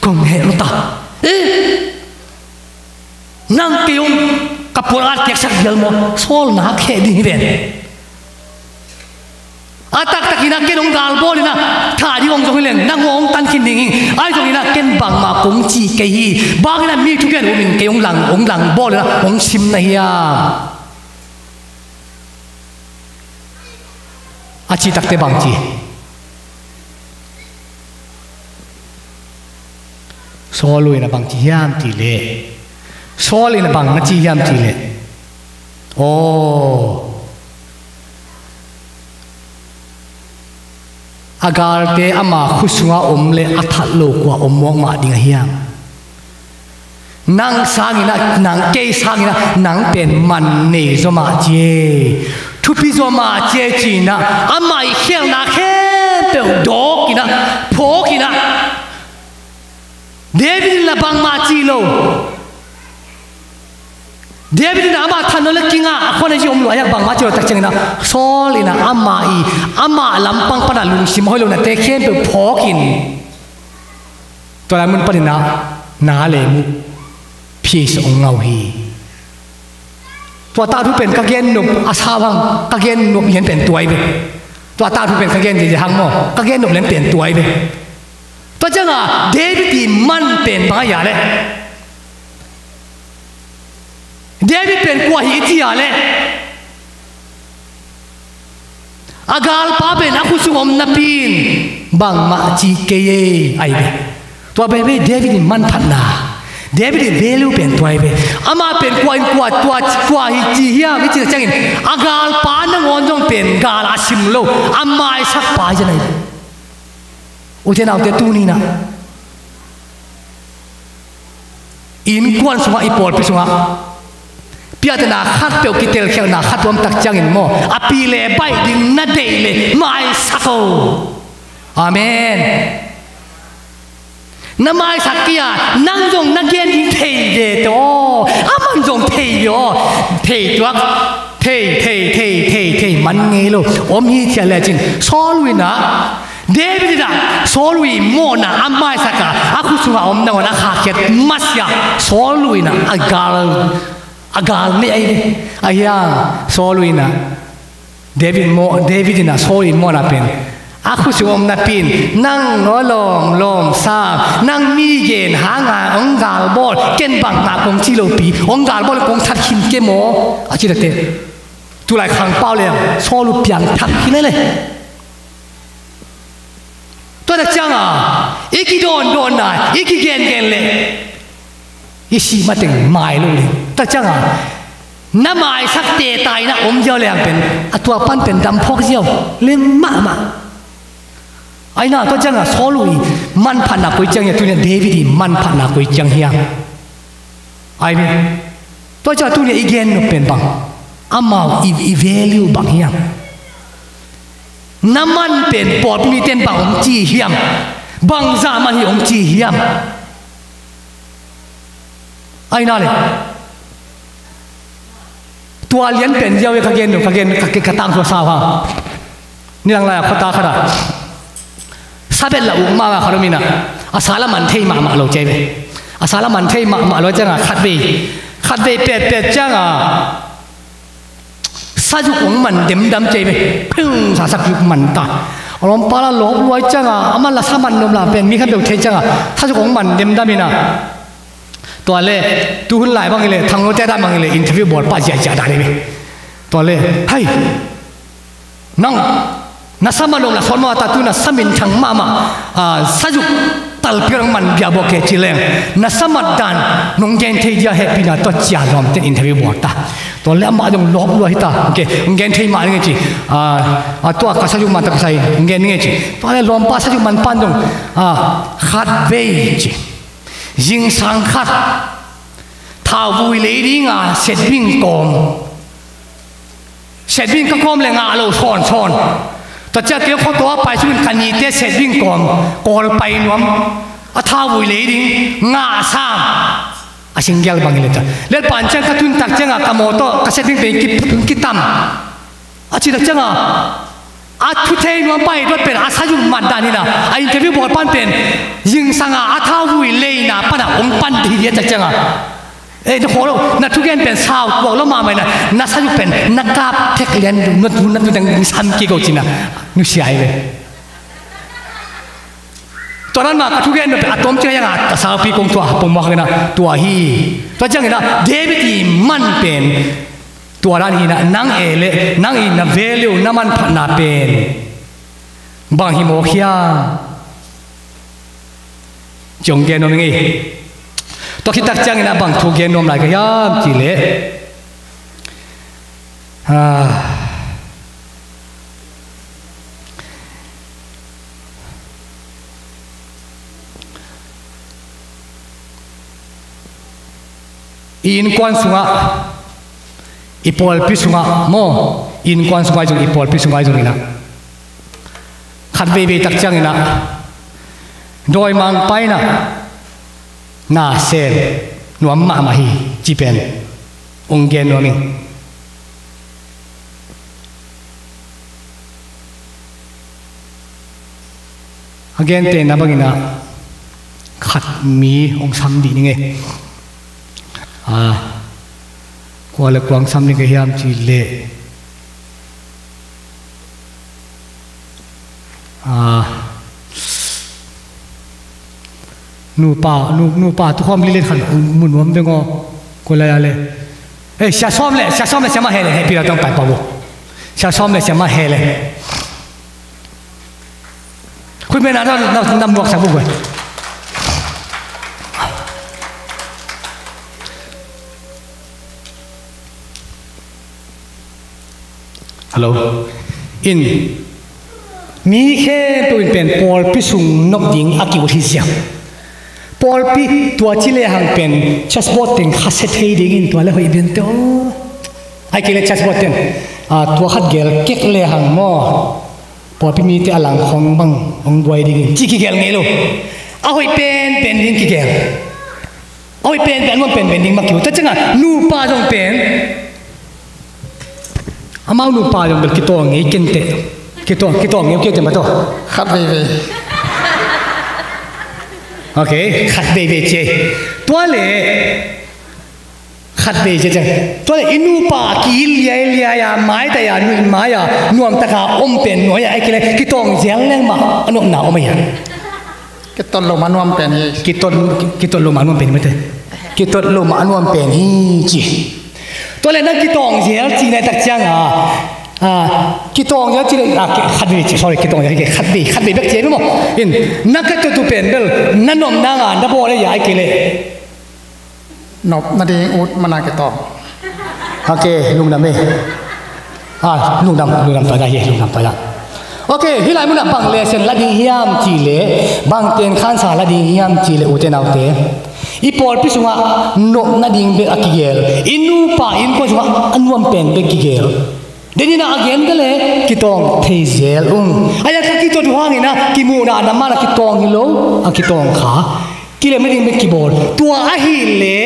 B: kong he lo ta nang piung ka pon at tek sak vial mo sol na khe ding ben atak takina ken ong gal bol na tha di ong jong len nang ong tan kin ding ai jong ina ken bang ma kong chi ke hi bang na mi thu ken min ke ong lang bol na ong sim na hiya achi tak te bang chi solui na bang chi yam ti le soli na bang na chi yam ti le agar te ama khusunga omle athat lo kwa omong ma ding hiam nang sangina nang ke sangina nang pen man ne zo ma je thupi zo ma je chi na amai khel na khe pe do kina pho kina David la bang ma chi lo David na ama thanole kinga akhone ji omlo ayak bang ma chi lo tak chengna solina ama lampang pana lung sim hoi lo na te khen pe phokin to la mun panina na le mu peace ong ngau hi to ta thu pen ka gen nup asawang ka gen nup yen pen tuai be to ta thu pen ka gen ji hang mo ka gen nup len pen tuai be to changa David ti man pen ba ya le David pen kwa hi ti ya le agal pa ben aku sungom na pin bang ma chi ke ye ai be to be David man phat na David value pen toy be ama pen kwa hi chi hiya mi chi changin agal pa na ngon jong pen gal asim lo amai sak pa je nai u je naw te tu ni na in kwan sunga ipol pi sunga piata na khat pe kitel khel na khat wam tak changin mo api le bai ding na dei le mai sako amen namai sakya nang jong na gen ding thei de to aman jong thei yo thei twak thei man nge lo om hi chia le chin solwi na David da solwi mo na amai saka aku sunga om na na kha ket masya solwi na agal ni aya soluina David na soli mo na pen aku suom na pin nang lom sa nang mi gen hanga ong gal bol ken bang na kong chi lo pi ong gal bol kong that hin ke mo achi te tu lai khang pao le solu piang thak hin le to da chang iki don na iki gen le isi mateng mai lo le ta chang na mai sak te tai na om jo le pen atwa pan pen dam phok jiao le ma ai na to chang solui man phan na koi chang ya tu ne David man phan na koi chang hiya ai ne to cha tu ne igen no pen bang ama i value bang hiya na man pen pot mi ten bang om chi hiam bang za ma hi om chi hiam ai na le tua lian pen jiao ka gen ka tang so sa ha ni lang la khata khara sabel la ma ma kharumina asala man thei ma lo che be asala man thei ma lo changa khat be pet changa sa ju ong man dem dam che be phung sa sak ju man ta lom pa la lo loi changa aman la sa man nom la pen mi khat be thei changa sa ju ong man dem damina ตัวเล่ตู้หุ่นไหลบางเลยทางโน้ตได้บางเลยอินเทอร์วิวบอร์ดป้าใหญ่ๆได้เลยตัวเล่เฮ้ยน้องนัสมาลงละสอนมาตาตุนัสมินทางมาสัจุตัลเปียงมันเบียบอกเกจิเลงนัสมาดันนงเกนเทียเฮปินาตัวจ่าลอมเตอินเทอร์วิวบอร์ดตาตัวเล่มาจงลบลอยตาโอเคเกนเทียมาเงี้ยจีตัวกัสจุมันตะกัสายเกนเงี้ยจีตัวเล่ลอมป้าสัจุมันปันจงขัดเวจียิงสังขัดท้าววุยเลยดิ้งเสร็จวิ่งกอมเสร็จวิ่งก็กอมเลยโลซ้อนตัวเจ้าเกี่ยวข้อตัวไปช่วยกันยีเตเสร็จวิ่งกอมกอลไปนวมท้าววุยเลยดิ้งซ้ำสิงเกลบางเลยจ้ะเล่นปั่นเจ้าก็ทุนตักเจ้ากระโมโต้ก็เสร็จวิ่งไปกิตั้มจิตเจ้าทุเทนวมไปรถเป็นอาศัยมันดานี่นะอินเทอร์วิวบอร์ดปั้นเป็นยิงสังท้าววุยเลยนะปั้นองปั้นทีเดียวเจ้าเดี๋ยวขอเรานักทุกอย่างเป็นสาวบอกเรามาไหมนะนักสังเป็นนักกาบเทคเลียนนักดูดังสันกี่กูจีน่ะนึกเสียเลยตอนนั้นมาทุกอย่างเป็นอะตอมเจ้าอย่างอ่ะสาวปีกงตัวผมบอกเลยนะตัวฮีตัวจังเลยนะเดวิดมันเป็นตัวนั้นฮีนะนางนางนะเวลิวน้ำมันพันนาเป็นบางฮิโมเคียจงเกนนงี้ตัวคิดตักจังนะบางทุกเกนนมไหลก็ยามจีเล่อินควันสุงะอีพอลพิสุงะโมอินควันสุงะจงอีพอลพิสุงะจงนี่นะขัดเบบีตักจังนี่นะโดยมังไปนะนาเซลนวมมาฮีจีเป็นองเกนนวมิงอเกนเตนะบังนะขัดมีองซ้ำดีนี่ไงกว่าละกวางซ้ำนี่ก็ยามจีเล่นูป่าทุกคนเล่นขันมุนวมเด้งอคนละอะไรชาซ้อมเลยเสียมาเฮเลยให้พี่เราต้องไปป่าวชาซ้อมเลยเสียมาเฮเลยคุณเป็นอะไรเรานำบวกสักบุกไว้ฮัลโหลอินมีแค่ตัวเป็นปอลพิสุงนกยิงอากิวทิเซียปอลพิตัวที่เลี้ยงเป็นชัสบอตติงฮัสเซตเฮดิ้งตัวเลี้ยงเป็นตัวไอ้กิเลชัสบอตติงตัวขัดเกลเก็กเลี้ยงมอปอลพิมีแต่อลังของบังองบวยดิ้งจิกิเกลเงลูเอาให้เป็นดิ้งกิเกลเอาให้เป็นมันเป็นดิ้งมาคิวแต่จังอ่ะนูป้าจงเป็นอามาลูปาอย่างเบลกิโต้งี้กินเตะกิโต้งี้เกี่ยวกับมาตัว
C: ขัดเบบี
B: โอเคขัดเบบีเจตัวเล่ขัดเบบีเจตัวเล่อินูปากิลเลียไม้แต่ยานุ่มไม้ยานวมตะกาอมเป็นหน่วยไอ้กิเลกิโต้เสียงแรงมาอันนู้นหนาวไม่ยัง
C: กิโต้ลมานวมเป็นยี่
B: กิโต้ลมานวมเป็นไม่ใช่กิโต้ลมานวมเป็นฮีจีตัวเล่นนักกีตองเสียจีนตักจังกีตองเสียจีนขัดบีsorryกีตองเสียขัดบีแบบเจ๊รู้มั้ยอินนักก็ตัวเป็นเบลนั่นนมนางนับโบเลยใหญ่กี่เลย
C: นบนาดีอุดมานากีตอง
B: โอเคลุงดำเอ้ลุงดำตัวใหญ่ลุงดำตัวใหญ่โอเคที่ไหนมึงน่ะบังเลเซนละดีเฮียมจีเล่บังเตียนขันสาละดีเฮียมจีเล่อุเทนเอาเตอีพอลพิสุงะนกนาดิ่งเบกกิเกลอินูป่าอินก็สุงะอันวมเป็นเบกกิเกลเดี๋ยวนี้นะagainก็เลยกิตองเทเซลอายะกิตองดูห่างนี่นะกิมูนะน้ำมันกิตองฮิโลกิตองขากิเลไม่ดิ่งเบกกิบอลตัวอาฮิเล่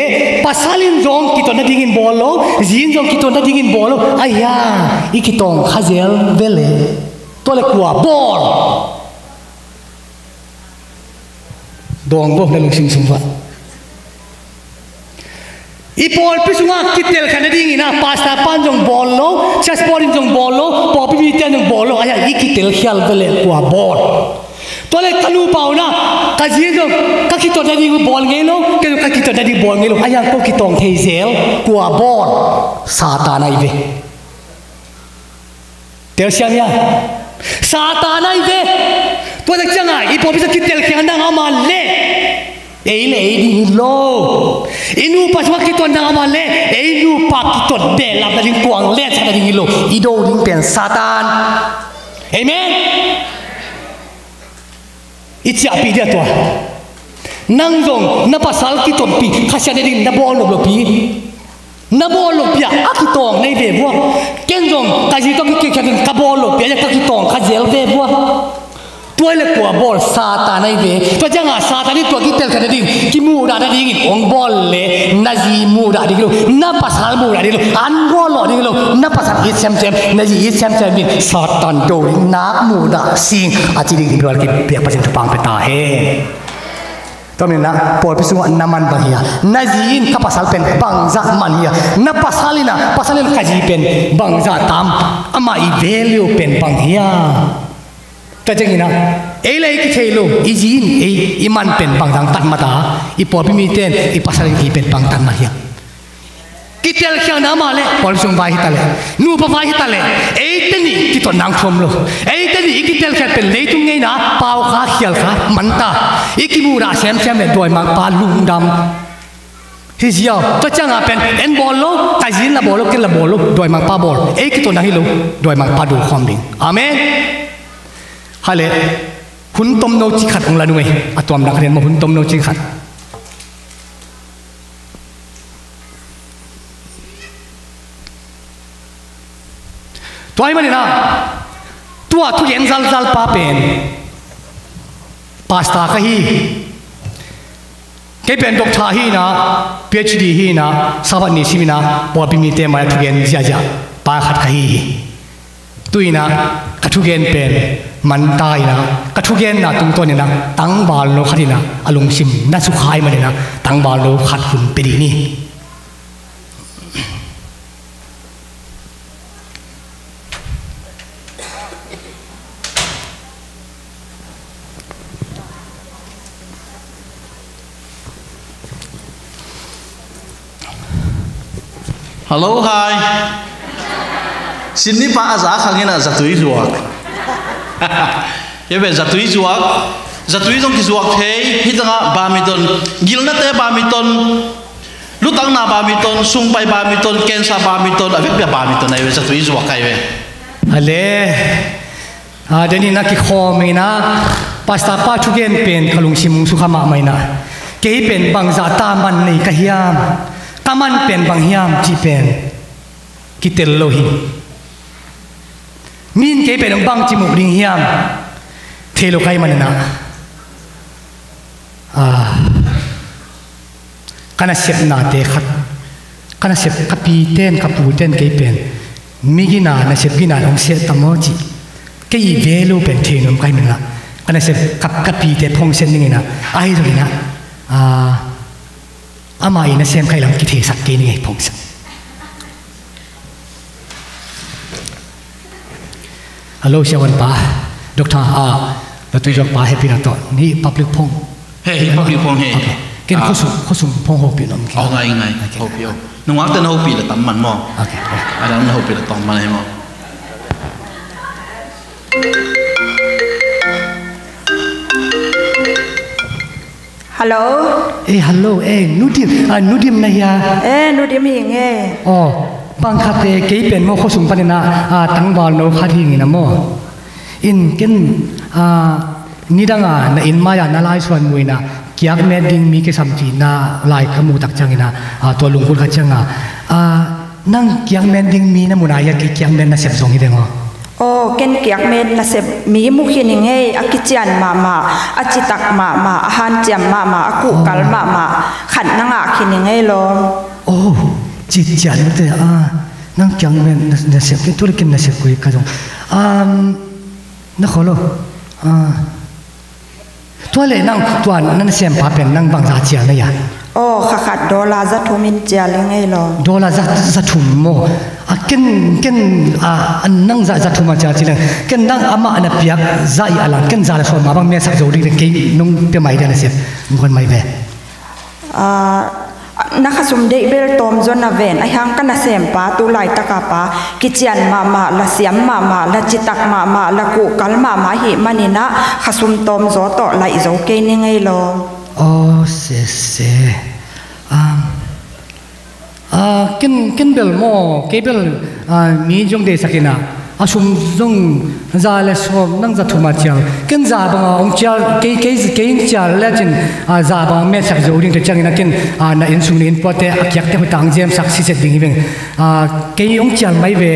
B: ปัสสาลินจงกิตองนาดิ่งอินบอลโลจีนจงกิตองนาดิ่งอินบอลโลอายะอีกิตองขาเซลเบลตัวเล็กกว่าบอลดองบ่ได้ลงสิงสมบัติอีพอลพิสุงะคิดเตลขนาดนี้นะพาสต้าปันจงบอลโลชัสปอรินจงบอลโลปอปิบิเตนจงบอลโลอายะอีคิดเตลเขียลเบลกว่าบอลตัวเล็กทะลุเปล่านะ kaji dong kaki to dari bol ngelo ke kaki to dari bol ngelo ayang ko kitong hazel kuah bol satana ibe tel siamnya satana ibe to dak changa ipo bisa kitel kianda ngamale eile di lo inu pas waktu itu anda amale inu pak itu dalam dari kuang let dari lo ido ring pen satan amen itu api dia tua nangjong na pasal kita pi kasih dari na bolo pi na bolo pi aki tong nei be buah kenjong kasih to ki ka bolo pi ya ki tong kasih be buahตัวเล็กกว่าบอลซาตานไอเวตัวจังอ่ะซาตานนี่ตัวกิเตลกันดิกิมูดาได้ดิองบอลเลยนาจีมูดาดิโลนาภาษามูดาดิโลอันบอลดิโลนาภาษาอิสเซมนาจีอิสเซมนี่ซาตานโดยนักมูดาสิงอาจิริกิบอลกิเปียกประจันทปังเปตาเฮตัวนี้นะปอดพิสุวรรณมันบางอย่างนาจีนกับภาษาเป็นบางจากมันเฮียนาภาษาลินะภาษาลินขจีเป็นบางจากตามอามาอีเวลิโอเป็นบางเฮียแต่จังงี้นะเลยกิเทโลอีจีนอีมันเป็นบางทางตัดมาตาอีปอพิมีเตนอีภาษาลินอีเป็นบางตัดมาเฮียกิเตลเขียนน้ำมาเลยปอลส่งไปฮิตาเลยนูปะไปฮิตาเลยเตนี่กิตอนนางชมโลเตนี่กิเตลเขียนเป็นเลยตุ้งไงนะเปล่าขาเขียลขามันตาอีกิมูราเซมเลยด้วยมังปาลุงดำที่เดียวตัวจังอ่ะเป็นเอ็นบอลโลกาจินละบอลโลกินละบอลโลด้วยมังปาบอลกิตัวนางฮิโลด้วยมังปาดูความดิ่งอาเมนฮัลโหลคุณต้มโนจิขัดของเราด้วยอะตัวนักเรียนมาคุณต้มโนจิขัดตัวไอ้มันนี่นะตัวทุเรียนซัลป้าเป็นพาสต้าก็ฮีแกเป็นด็อกเตอร์ฮีนะ PhD ฮีนะสวัสดีสิมินะพอพิมีเตมาทุเรียนจ้าป้าขัดก็ฮีตุยนะกระทุเรียนเป็นมันตายนะกระทุเรียนนะตรงตัวนี่นะตั้งบาลโลขัดนะอารมณ์ซิมน่าสุขายมันนี่นะตั้งบาลโลขัดหุ่นไปดีนี่
D: ฮัลโหลไฮสินนี้ป้าอาจารย์ขังเงินอาจารย์ตุยจวกยังเป็นอาจารย์ตุยจวกอาจารย์ตุยต้องกิจวกเฮ้ยฮิตงะบามิตันกิลนัตเตบามิตันลุตังนาบามิตันซุงไปบามิตันเกนซาบามิตันอภิเปียบามิตันไอ้เวอาจารย์ตุยจวกใครเว้
B: ฮัลโหลเดี๋ยวนี้นักขี้คอไม่นะภาษาป้าทุเรียนเป็นขลุ่งชิมุงสุขมาไม่นะเกี่ยเป็นบางจาตามันในกะเฮียมกามันเป็นบางเฮียมจีเป็นกิเตลโลหิมินเกี่ยเป็นบางจิมุกริงเฮียมเทโลไกมันนะกันเสพนาเตขัดกันเสพกับปีเต้นกับปูเต้นเกี่ยเป็นมิกินาเสพกินาองเสียตมอจีเกี่ยเวลูเป็นเทนมไกมันนะกันเสพกับปีเต้พงเส้นนี่นะไอ้ตรงนี้นะอามาอินเสียงใครลำกิเทสักเกนี่ไงพงศ์ฮัลโหลเชวันป้าด็อกเตอร์เราตัวจอกป้าให้พี่นัทต่อนี่พับลิกพง
D: เฮ้ยพับลิกพงเฮ้ย
B: กินข้าวสุ่มพงโฮปีน้อง
D: เอาไงโฮปีเอาน้องวัดแต่โฮปีละตั้มมันมองอะไรนั่นโฮปีละตั้มมันให้มอง
A: ฮัลโหล
B: ฮัลโหลนูดิมนะยา
A: นูดิมหิง
B: อ๋อบังคับเกี่ยเป็นโมข้อสุ่มปันนะตั้งบอลโลคัดหิงนะโมอินกันนี่ดังนะอินมายานาลายส่วนมวยนะเกี่ยแม่ดิ้งมีกิสัมจีนะลายขมูตักจังนะตัวลุงคุณขัดจังนั่งเกี่ยแม่ดิ้งมีนะมุนายาเกี่ยแม่น่าเสียบสองที่เด้งอ๋อ
A: โอ้เกณฑ์เกียกเมนน่ะเสพมีมุขินิงเฮอากิจันมาอาจิตักมาอาหารเจียมมาอากุกัลมาขันนังอาขินิงเฮลม
B: โอ้จิตจันแต่นั่งเกี่ยเมนน่ะเสพกินตัวเล็กน่ะเสพกุยกันจงนักขอโลตัวเล็กนั่งตัวนั่นเสียมป้าเป็นนั่งบางจาเจียนะยา
A: โอ้ ô khát $1 za thumin chia lên ngay lo
B: $1 za thum mo ken nang za thuma cha chile ken nang ama ana piak za I alang ken za la so ma bang me sak zo ri ke nung pe mai da na se ngon mai ve
A: nakasum de bel tom zon na ven ai hang kana sem pa tu lai takapa kichian mama la siam mama la chitak mama la ku kal mama hi manina khasum tom zo to lai zo ke ni ngai lo
B: se ken bel mo ke bel mi jong de sakina asum zong za le som nang za thuma chang ken za bang ong cha ke cha le chin za bang me sak zo ring te chang ina ken na in sum nin pote akyak te tang jem sak si set ding beng ke ong chang mai ve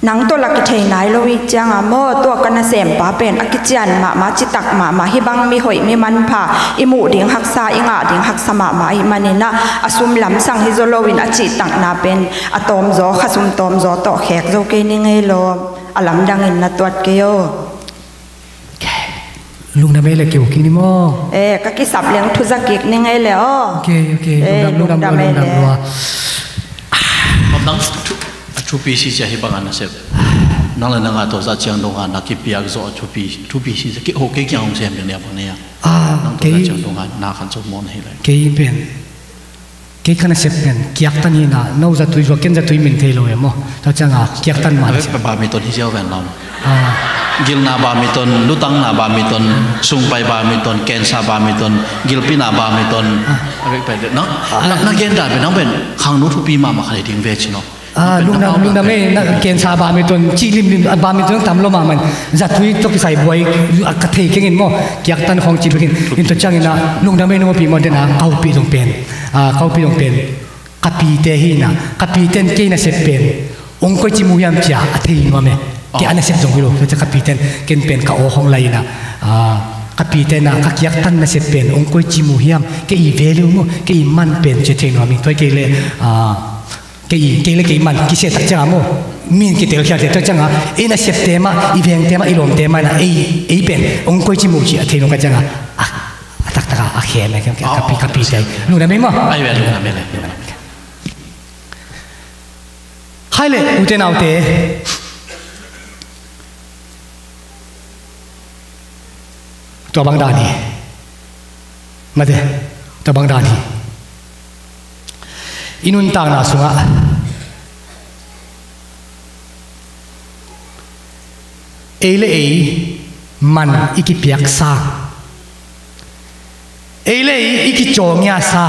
A: nang to la ki thei nai lo wi chang a mo to kana sem pa pen akichian ma chitak ma hi bang mi hoi mi man pha imu ding haksa inga ding haksa ma hi manina asum lam sang hi zolowin achi tak na pen atom zo khasum tom zo to khek zo ke ni ngai lo alam dangin na tuat ke yo
B: lung na mele ke ki ni mo
A: ka ki sap leng thu zakik ni ngai le
B: okay lung dam lo
D: nang chu pi si cha hi bang na se nang la nga to za chiang dong na ki piak zo chu pi si ki ho ke kyang sem ne bang ne ya nang to za chiang dong na khan cho mon hi lai
B: ke ben ke khana sep ben kiak tan ni na no za tui zo ken za tui min thei lo emo ta changa kiak tan ma
D: ba mi ton hi jaw ven lam gil na ba mi ton lutang na ba mi ton sung pai ba mi ton ken sa ba mi ton gil pi na ba mi ton avek pai no na gen da be nang ben khang nu thu pi ma khai ding ve chi no
B: lung nam me na ken sa ba mi ton chi lim ba mi ton tam lo ma man za thui to ki sai boy ka thei ke ngin mo kiak tan khong chi bikin in to chang ina lung nam me no pi mo de na kau pi dong pen kapi te hi na kapi ten ke na set pen ong ko chi mu yam cha a thei no me ke ana set jong lo to kapi ten ken pen ka o hong lai na kapi ten na ka kiak tan na set pen ong ko chi mu hiam ke I value mo ke I man pen che thei no mi to ke le cái man cái xe tắc chả mo min cái tel kia tel chăng à ina xếp tema event tema ilom tema na ai ben ông coi chỉ mua chỉ thấy nó cái chăng à tắc à khen này cái kapi đây luôn là mấy mà
D: ai về luôn là mấy này
B: hai lệ u tên nào thế tua bang đàn đi mà thế tua bang đàn đi inun tang na sunga ele man iki piak sa ele iki chongya sa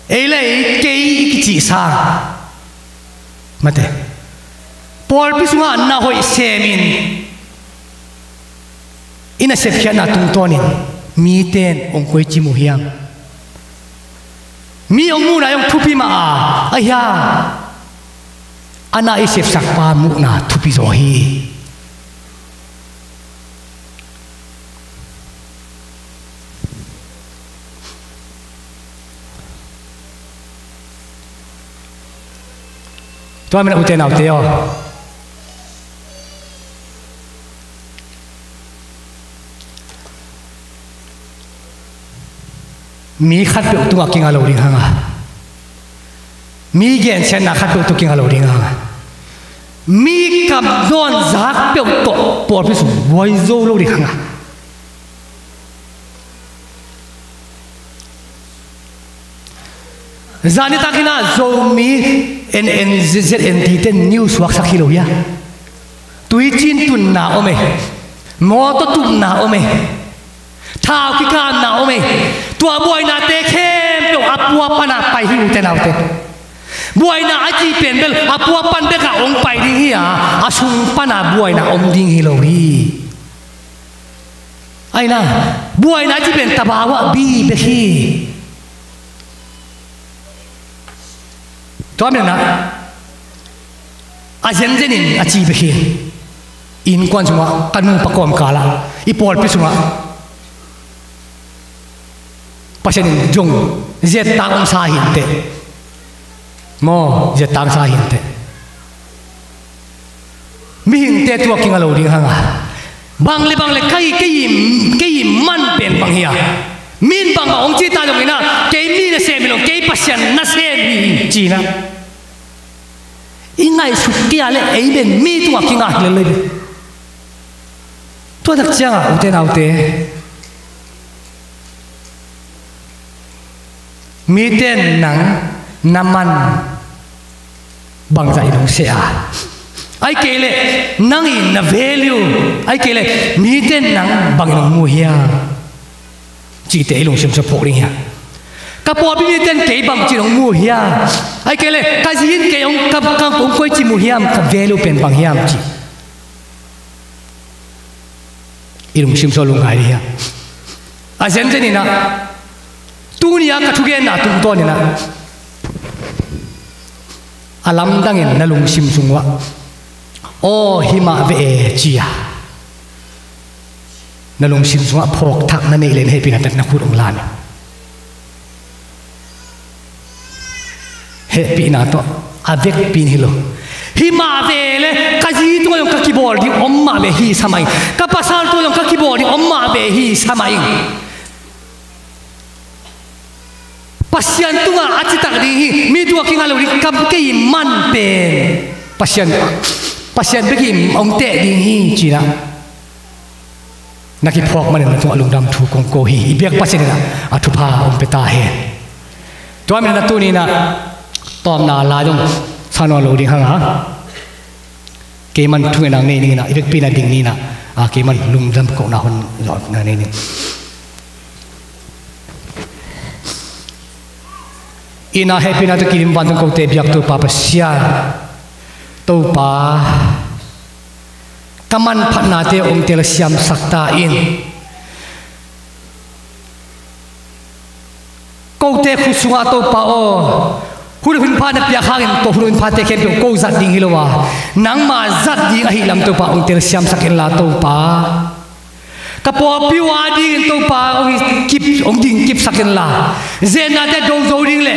B: ele ke iki chi sa mate pol pi sunga na hoi semin ina sep khia na tung tonin mi ten ong koi chi mu hiam mi ông mu na yung thupi ma aya ana isip sakpa mu na thupi zo hi to mình uten nào teo mi khát biểu tu kinh alo ring hanga mi gen sen na khát biểu tu kinh alo ring hanga mi kam don zak biểu to por pisu voi zo lo ring hanga zani takina zo mi NNZNT ten news wak sakilo ya tui chin tun na ome mo to tun na ome thao ki kan na ome tua boy na te khem to apua pana pai hi te naute boy na aji pen bel apua pan be ka ong pai ding hi asung pana boy na om ding hi lo hi ai na boy na aji pen tabawa bi be hi to me na a zen zenin aji be hi in kwan suma kanu pakom kala ipol pi suma pasen jong zet tang sa hinte mo zet tang sa hinte mi hinte tu king alo ding hanga bang le cái man pen bang hiya min bang ông chỉ ta dòng ina cái mi na xem lo cái passion na xem mi chỉ na ingai suk kia le ấy bên mi tu kinh ngạc lên lên tôi đặc trưng à ute nào te mi tên nắng naman bang dạy đồng sẽ ai kể lệ năng in na value ai kể lệ mi tên nắng bang nông mua hiya chỉ tế lùng xem support đi hiya các bộ mi tên kể bằng chỉ nông mua hiya ai kể lệ cái gì kể ông các cũng coi chỉ mua hiya các value pen bang hiya chỉ ilung xem so lùng hai đi hiya à xem thế này na tu ni ka thuge na tum to ni na alam dangin na lung sim sungwa o hima ve chia na lung sim sungwa phok thak na nei len he pina tak na khut ong lan he pina to avek pin hilo hima ve le ka ji to yong ka keyboard di omma be hi samai ka pasal to yong ka keyboard di omma be hi samai pasien tu nga aci tak di mi tu aking alu di kam ke man pen pasien begi ong te di hi cina nak ipok man na tu alung dam thu kong ko hi ibiak pasien na atu pa ong peta he tu amin na tu ni na tom na la dong sano lo ding hanga ke man tu nang nei ni na ibek pina ding ni na ke man lung dam ko na hon lo na nei ni ina happy na to kilim bandang ko te biak to pa pasya to pa kaman phat na te om tel siam sakta in ko te khusunga to pa o hun pha na pya khangin to hun pha te khem ko zat ding hilowa nang ma zat ding a hi lam to pa om tel siam sakin la to pa kapo piwa ding to pa ong ding kip sakin la zena te dong zo ding le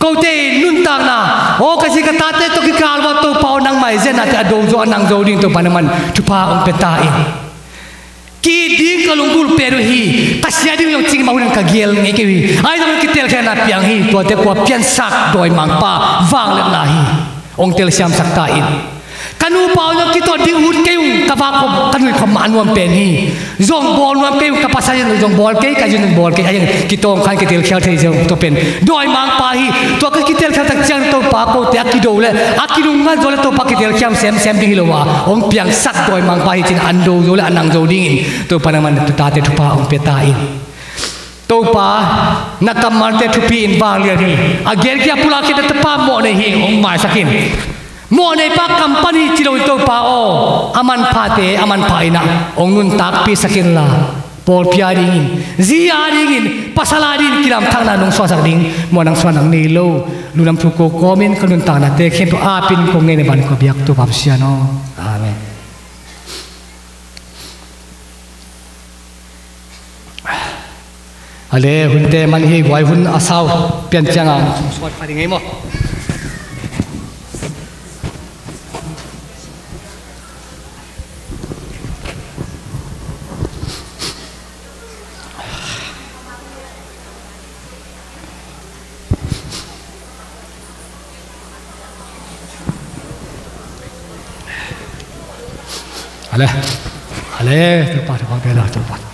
B: ko te nun tang na o kasi ka tate to ki kalwa to pa nang mai zena te dong zo nang zo ding to pa naman tu pa ong peta in ki ding kalung bul pero hi kasya ding yung ching maunan ka giel nge ki ai dong ki tel khana piang hi to te ko pian sak doi mang pa wang le na hi ong tel siam sakta in kanu pau no kito ding hut kayung kawa ko kanu khaman wam pen hi zong bol wam kayung kapasayan zong bol kay kajun bol kay ayang kitong khan kitel khel thei zong to pen doi mang pa hi to ka kitel khel tak chang to pa ko te akido le akidung ngan zole to pa kitel kham sem ding lo wa ong piang sak doi mang pa hi chin ando zole anang zo ding in to panaman ta te thupa ong peta in to pa nakamal te thupi in wang lia ni ager kya pula ke te pa mo ne hi ong mai sakin mo nei pa company chilo to pa o aman pha te aman pha ina ong nun tak pi sakin la pol pia ding zia ding pasala ding kilam thang na nong so sak ding mo nang so nang nei lo lulam thu ko comment kanun ta na te khen to a pin ko nge ne ban ko biak to bab sia no amen ale hunte man hi wai hun asau pian changa swat phari ngai mo ale tepat bela tepat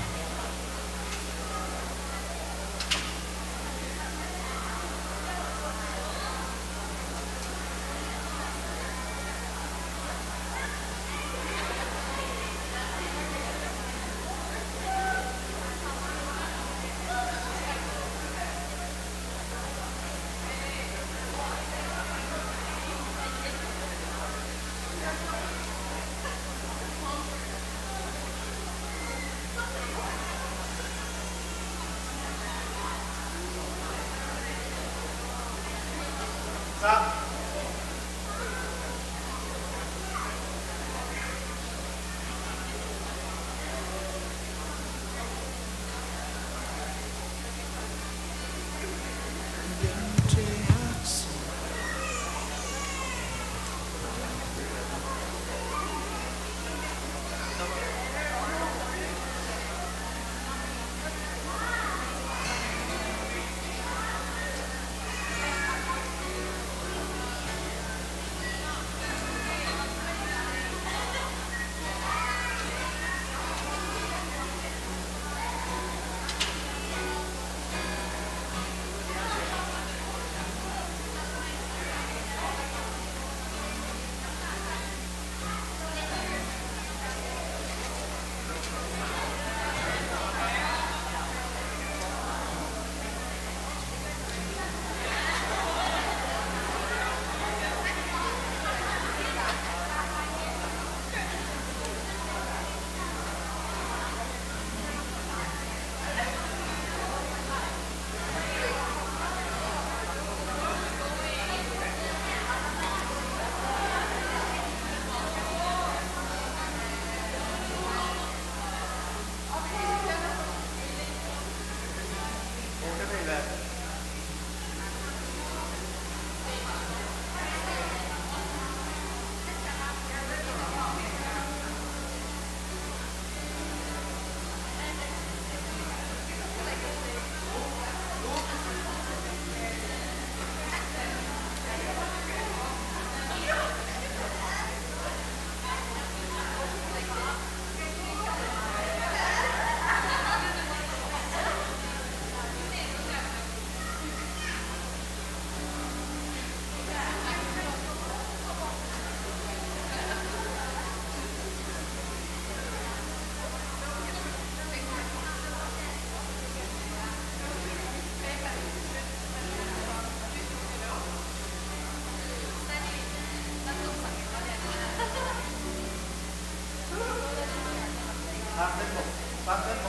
E: Yeah.